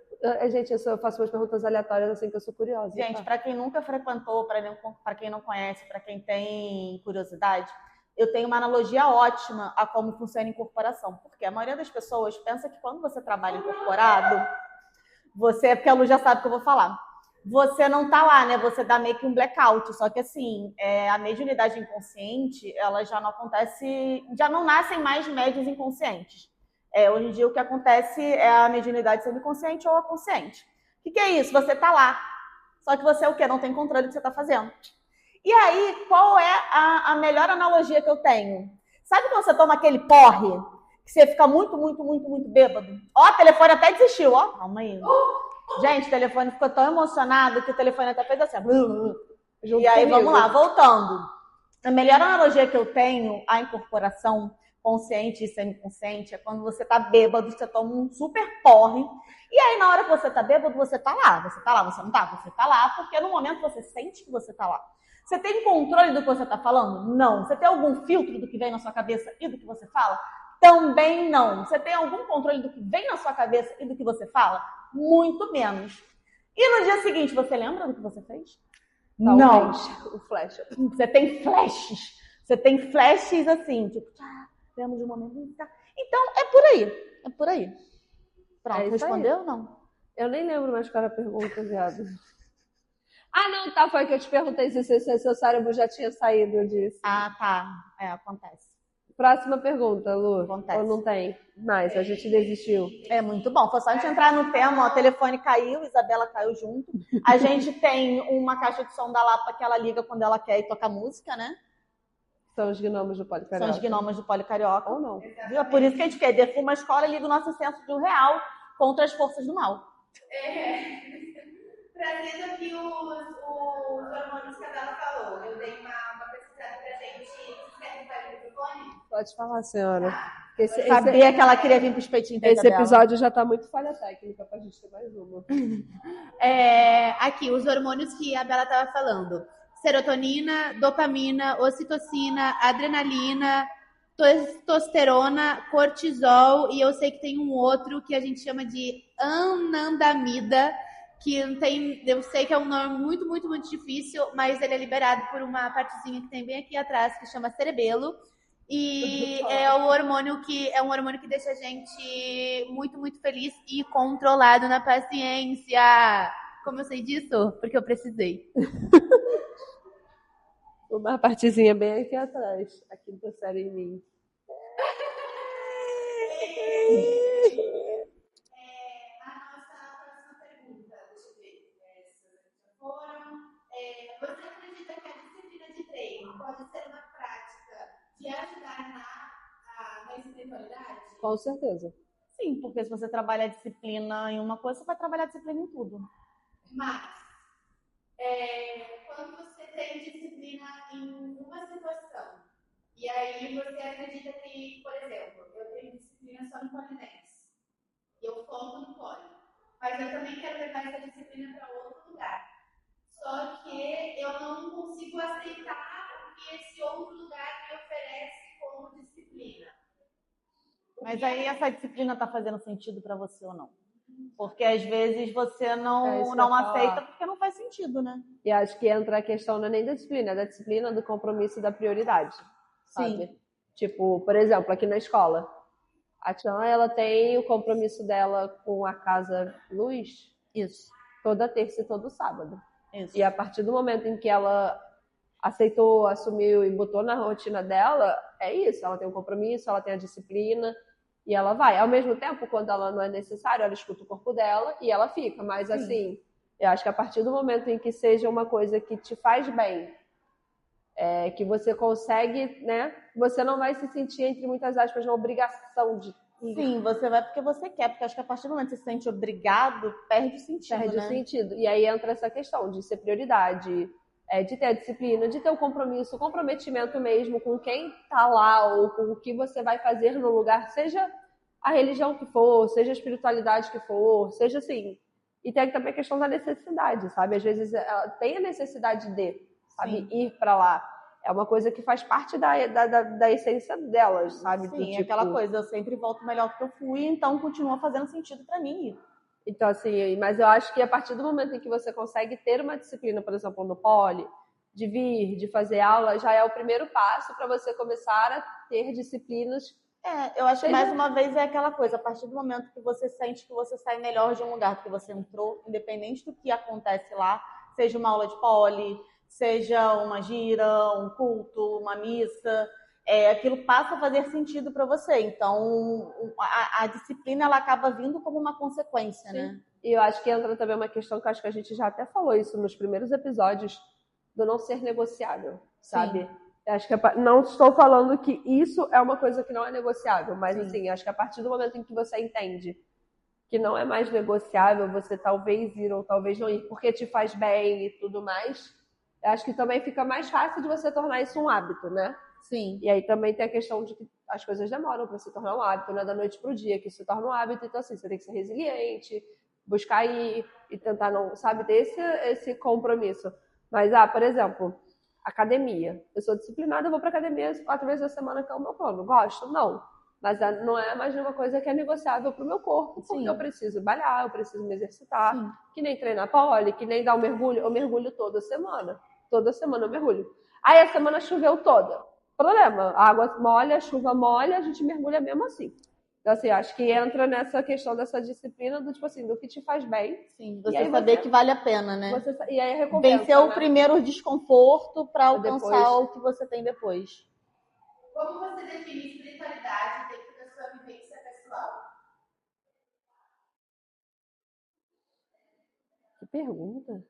Gente, eu faço umas perguntas aleatórias assim que eu sou curiosa.
Gente, para quem nunca frequentou, para quem não conhece, para quem tem curiosidade, eu tenho uma analogia ótima a como funciona a incorporação. Porque a maioria das pessoas pensa que quando você trabalha incorporado, porque a Lu já sabe o que eu vou falar, você não tá lá, né? Você dá meio que um blackout. Só que assim, a mediunidade inconsciente, ela já não acontece, já não nascem mais médiuns inconscientes. Hoje em dia o que acontece é a mediunidade semiconsciente ou a consciente. O que é isso? Você tá lá. Só que você o quê? Não tem controle do que você tá fazendo. E aí, qual é a melhor analogia que eu tenho? Sabe quando você toma aquele porre, que você fica muito, muito, muito, muito bêbado? Ó, o telefone até desistiu, ó. Calma aí. Gente, o telefone ficou tão emocionado que o telefone até fez assim. E aí, vamos lá, voltando. A melhor analogia que eu tenho à incorporação consciente e semiconsciente é quando você tá bêbado, você toma um super porre. E aí, na hora que você tá bêbado, você tá lá. Você tá lá, você não tá? Você tá lá, porque no momento você sente que você tá lá. Você tem controle do que você tá falando? Não. Você tem algum filtro do que vem na sua cabeça e do que você fala? Também não. Você tem algum controle do que vem na sua cabeça e do que você fala? Muito menos. E no dia seguinte, você lembra do que você fez?
Não. O flash.
Você tem flashes. Você tem flashes assim, tipo, lembro de um momento. Então, é por aí. É por aí. Pronto, respondeu ou não?
Eu nem lembro mais qual era a pergunta, viado. Ah, não, tá. Foi que eu te perguntei se seu cérebro já tinha saído disso.
Ah, tá. Acontece.
Próxima pergunta, Lu.
Acontece.
Ou não tem mais? A gente desistiu.
É muito bom. Foi só a gente entrar no tema, ó, o telefone caiu, Isabela caiu junto. A gente tem uma caixa de som da Lapa que ela liga quando ela quer e toca música, né?
São os gnomos do
São
Policarioca.
os gnomos do Policarioca.
Ou não.
Viu? É por isso que a gente quer defuma a escola e liga o nosso senso de real contra as forças do mal.
Trazendo aqui os hormônios que a Bela falou. Eu dei uma pesquisada pra gente. Vocês querem falar do microfone?
Pode falar, senhora.
Sabia que ela queria vir para os peitinhos da
Esse
Isabela.
episódio já tá muito falha técnica pra gente ter mais uma.
Aqui, os hormônios que a Bela estava falando. Serotonina, dopamina, ocitocina, adrenalina, testosterona, cortisol, e eu sei que tem um outro que a gente chama de anandamida, que não tem, eu sei que é um nome muito, muito, muito difícil, mas ele é liberado por uma partezinha que tem bem aqui atrás, que chama cerebelo. E é um hormônio que deixa a gente muito, muito feliz e controlado na paciência. Como eu sei disso? Porque eu precisei.
Uma partezinha bem aqui atrás. Aqui do série em mim.
A nossa próxima pergunta, deixa eu ver se já foram. Você acredita que a disciplina de treino pode ser uma prática de ajudar na espiritualidade?
Com certeza.
Sim, porque se você trabalha a disciplina em uma coisa, você vai trabalhar a disciplina em tudo.
Mas, quando você tem disciplina em uma situação, e aí você acredita que, por exemplo, eu tenho disciplina só no polidense, eu foco no poli, mas eu também quero levar essa disciplina para outro lugar. Só que eu não consigo aceitar o que esse outro lugar me oferece como disciplina.
Mas aí essa disciplina está fazendo sentido para você ou não? Porque às vezes você não aceita porque não faz sentido, né?
E acho que entra a questão não é nem da disciplina, é da disciplina, do compromisso e da prioridade. Sabe?
Sim.
Tipo, por exemplo, aqui na escola. A Tchan, ela tem o compromisso dela com a Casa Luz
Isso.
toda terça e todo sábado.
Isso.
E a partir do momento em que ela aceitou, assumiu e botou na rotina dela, é isso. Ela tem um compromisso, ela tem a disciplina e ela vai. Ao mesmo tempo, quando ela não é necessário, ela escuta o corpo dela e ela fica. Mas, assim, eu acho que a partir do momento em que seja uma coisa que te faz bem, que você consegue, né? Você não vai se sentir, entre muitas aspas, na obrigação de ir.
Sim, você vai porque você quer, porque acho que a partir do momento que você se sente obrigado, perde o sentido,
Perde
né?
o sentido. E aí entra essa questão de ser prioridade, de ter a disciplina, de ter o compromisso, o comprometimento mesmo com quem tá lá ou com o que você vai fazer no lugar, seja a religião que for, seja a espiritualidade que for, seja assim. E tem também a questão da necessidade, sabe? Às vezes ela tem a necessidade de, sabe, ir para lá. É uma coisa que faz parte da essência delas, sabe?
Sim, tipo... aquela coisa, eu sempre volto melhor do que eu fui, então continua fazendo sentido para mim ir.
Então, assim, mas eu acho que a partir do momento em que você consegue ter uma disciplina, por exemplo, no poli, de vir, de fazer aula, já é o primeiro passo para você começar a ter disciplinas.
Eu acho que mais uma vez é aquela coisa, a partir do momento que você sente que você sai melhor de um lugar que você entrou, independente do que acontece lá, seja uma aula de poli, seja uma gira, um culto, uma missa, aquilo passa a fazer sentido para você. Então, a disciplina ela acaba vindo como uma consequência,
Sim.
né?
E eu acho que entra também uma questão que eu acho que a gente já até falou isso nos primeiros episódios, do não ser negociável, sabe?
Sim.
Eu acho que não estou falando que isso é uma coisa que não é negociável, mas
Sim.
assim, acho que a partir do momento em que você entende que não é mais negociável, você talvez ir ou talvez não ir, porque te faz bem e tudo mais, eu acho que também fica mais fácil de você tornar isso um hábito, né?
Sim.
E aí também tem a questão de que as coisas demoram para se tornar um hábito, não é da noite para o dia que se torna um hábito. Então, assim, você tem que ser resiliente, buscar ir e tentar não, sabe, ter esse compromisso. Mas, por exemplo, academia. Eu sou disciplinada, eu vou para academia 4 vezes a semana, que é o meu plano. Gosto? Não. Mas não é mais uma coisa que é negociável para o meu corpo, porque
Sim.
eu preciso malhar, eu preciso me exercitar.
Sim.
Que nem treinar poli, que nem dar um mergulho. Eu mergulho toda semana. Toda semana eu mergulho. Aí a semana choveu toda. Problema, a água molha, a chuva molha, a gente mergulha mesmo assim. Então, assim, acho que entra nessa questão dessa disciplina do tipo assim, do que te faz bem.
Sim,
E
você
aí
saber
você-
que vale a pena, né?
E aí a recompensa,
Vencer o
né?
primeiro desconforto para alcançar
Depois.
o que você tem depois.
Como você define espiritualidade dentro da sua vivência pessoal?
Que pergunta.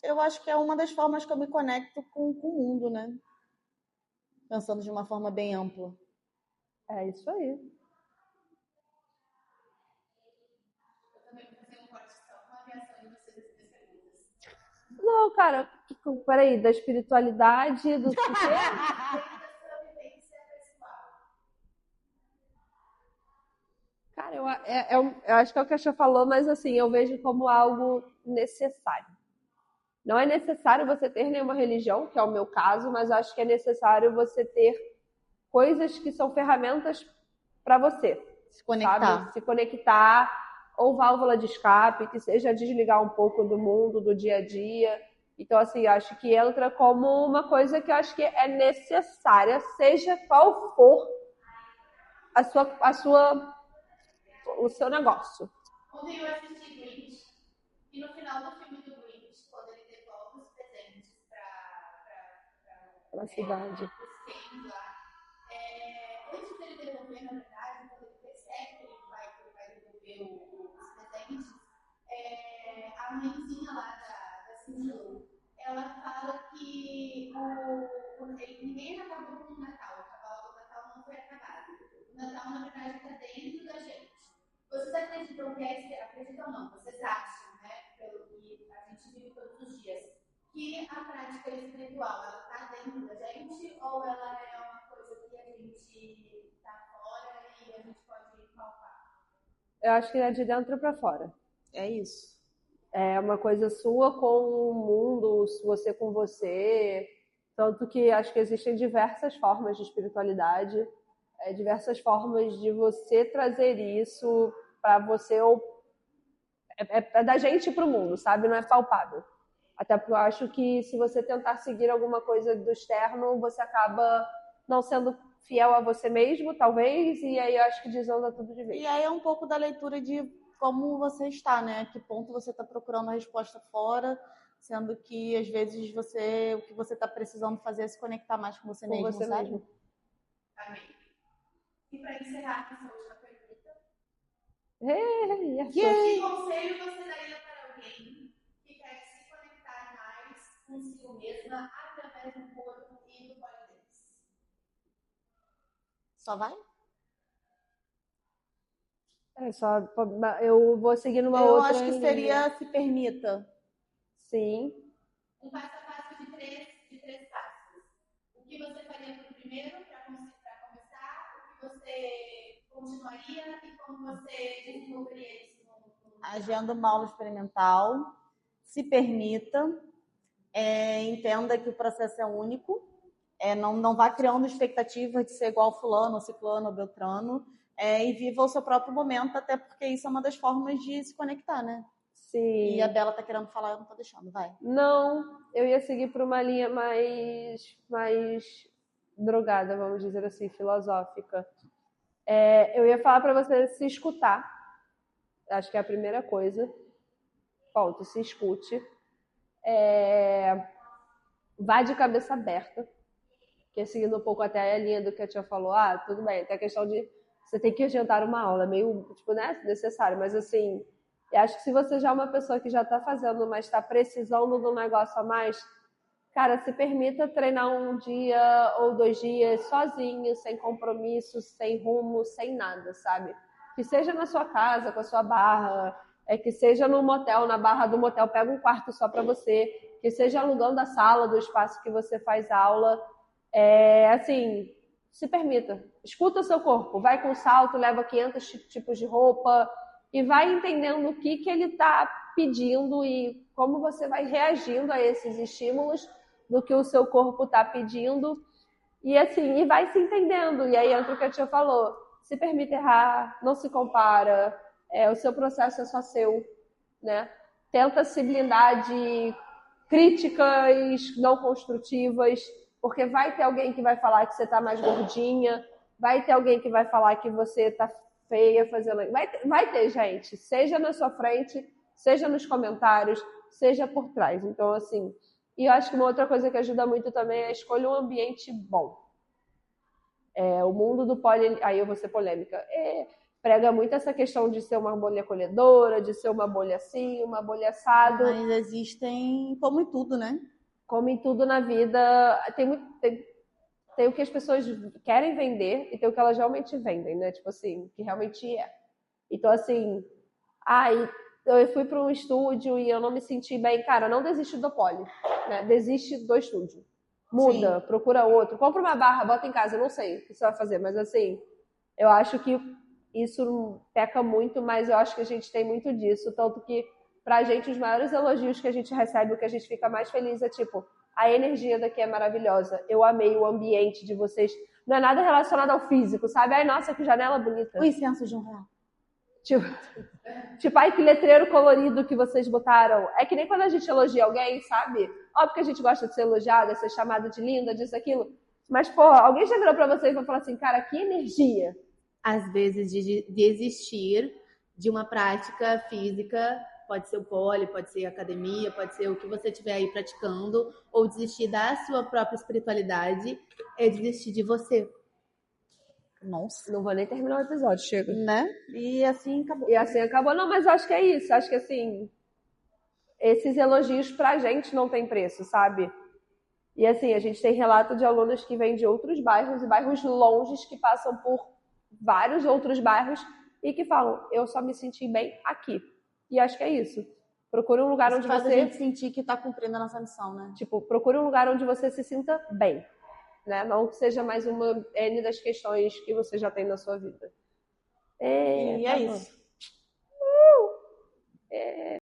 Eu acho que é uma das formas que eu me conecto com o mundo, né? Pensando de uma forma bem ampla.
É isso aí.
Eu também vou fazer um corte só com a reação de vocês nessas perguntas.
Não, cara, peraí, da espiritualidade, do quê?
Dentro da sua vivência pessoal.
Cara, eu acho que é o que a Xia falou, mas assim, eu vejo como algo necessário. Não é necessário você ter nenhuma religião, que é o meu caso, mas eu acho que é necessário você ter coisas que são ferramentas para você.
Se conectar.
Sabe? Se conectar, ou válvula de escape, que seja desligar um pouco do mundo, do dia a dia. Então, assim, acho que entra como uma coisa que eu acho que é necessária, seja qual for o seu negócio.
Ontem eu assisti Grinch, e no final do filme do Grinch, quando ele devolve os presentes
Pra cidade.
os Kens lá, antes dele devolver, na verdade, quando ele percebe que ele vai devolver os presentes, a mãezinha lá da Cindy Lou, ela fala que ninguém acabou com o Natal, o Natal não foi acabado. O Natal, na verdade, está dentro da gente. Vocês acreditam que acreditam não, vocês acham, né, pelo que a gente vive todos os dias, que a prática espiritual, ela está dentro da gente ou ela é uma coisa que a gente está fora e a gente pode palpar?
Eu acho que é de dentro para fora.
É isso.
É uma coisa sua com o mundo, você com você. Tanto que acho que existem diversas formas de espiritualidade, diversas formas de você trazer isso para você, ou é da gente para o mundo, sabe? Não é palpável. Até porque eu acho que se você tentar seguir alguma coisa do externo, você acaba não sendo fiel a você mesmo, talvez, e aí eu acho que desanda tudo de vez.
E aí é um pouco da leitura de como você está, né? A que ponto você está procurando a resposta fora, sendo que às vezes o que você está precisando fazer é se conectar mais com você mesmo,
você
sabe?
mesmo.
Amém. E para encerrar essa última pergunta,
Yeah.
que conselho você daria para alguém que quer se conectar mais consigo mesma através do corpo e do polidense?
Só vai?
Eu vou seguir numa
Eu
outra
acho que
linha.
seria se permita.
Sim.
Um passo a passo de três passos. O que você faria para o primeiro, para começar, o que você continuaria e como você desenvolveria isso no
Agenda uma aula experimental, se permita, entenda que o processo é único, não vá criando expectativas de ser igual fulano, ciclano ou beltrano, e viva o seu próprio momento, até porque isso é uma das formas de se conectar, né?
Sim.
E a Bela tá querendo falar, eu não tô deixando, vai.
Não, eu ia seguir por uma linha mais drogada, vamos dizer assim, filosófica. Eu ia falar para você se escutar. Acho que é a primeira coisa. Ponto, se escute. Vá de cabeça aberta. Que é seguindo um pouco até a linha do que a tia falou. Tudo bem, tem a questão de você tem que agendar uma aula, meio, tipo, né, necessário, mas assim, eu acho que se você já é uma pessoa que já está fazendo, mas está precisando de um negócio a mais, cara, se permita treinar um dia ou 2 dias sozinho, sem compromisso, sem rumo, sem nada, sabe? Que seja na sua casa, com a sua barra, que seja no motel, na barra do motel, pega um quarto só para você, que seja alugando a sala do espaço que você faz aula, assim, se permita, escuta o seu corpo, vai com salto, leva 500 tipos de roupa e vai entendendo o que ele está pedindo e como você vai reagindo a esses estímulos do que o seu corpo está pedindo e assim, e vai se entendendo. E aí entra o que a tia falou, se permite errar, não se compara, o seu processo é só seu, né? Tenta se blindar de críticas não construtivas, porque vai ter alguém que vai falar que você está mais gordinha, vai ter alguém que vai falar que você tá feia fazendo. Vai ter, gente. Seja na sua frente, seja nos comentários, seja por trás. Então, assim. E eu acho que uma outra coisa que ajuda muito também é escolher um ambiente bom. O mundo do aí eu vou ser polêmica, prega muito essa questão de ser uma bolha acolhedora, de ser uma bolha assim, uma bolha assado.
Mas existem, como em tudo, né?
Como em tudo na vida, tem o que as pessoas querem vender e tem o que elas realmente vendem, né? Tipo assim, que realmente é. Então, assim, eu fui para um estúdio e eu não me senti bem. Cara, não desiste do poli, né? Desiste do estúdio. Muda,
Sim.
procura outro. Compra uma barra, bota em casa. Eu não sei o que você vai fazer, mas assim, eu acho que isso peca muito, mas eu acho que a gente tem muito disso. Tanto que, pra gente, os maiores elogios que a gente recebe, o que a gente fica mais feliz é tipo, a energia daqui é maravilhosa. Eu amei o ambiente de vocês. Não é nada relacionado ao físico, sabe? Ai, nossa, que janela bonita.
O incenso de R$1.
Tipo, ai, que letreiro colorido que vocês botaram. É que nem quando a gente elogia alguém, sabe? Óbvio que a gente gosta de ser elogiada, ser chamada de linda, disso, aquilo. Mas, pô, alguém já virou pra vocês e vai falar assim, cara, que energia.
Às vezes, de desistir de uma prática física, pode ser o pole, pode ser a academia, pode ser o que você estiver aí praticando, ou desistir da sua própria espiritualidade, é desistir de você.
Nossa.
Não vou nem terminar o episódio, chega.
Né? E assim acabou.
E assim acabou. Não, mas eu acho que é isso. Acho que, assim, esses elogios pra gente não tem preço, sabe? E, assim, a gente tem relato de alunos que vêm de outros bairros e bairros longes que passam por vários outros bairros e que falam, eu só me senti bem aqui. E acho que é isso. Procure um lugar onde
faz
você...
a gente sentir que tá cumprindo a nossa missão, né?
Tipo, procure um lugar onde você se sinta bem. Né? Não que seja mais uma N das questões que você já tem na sua vida.
E
Tá
é
bom.
isso.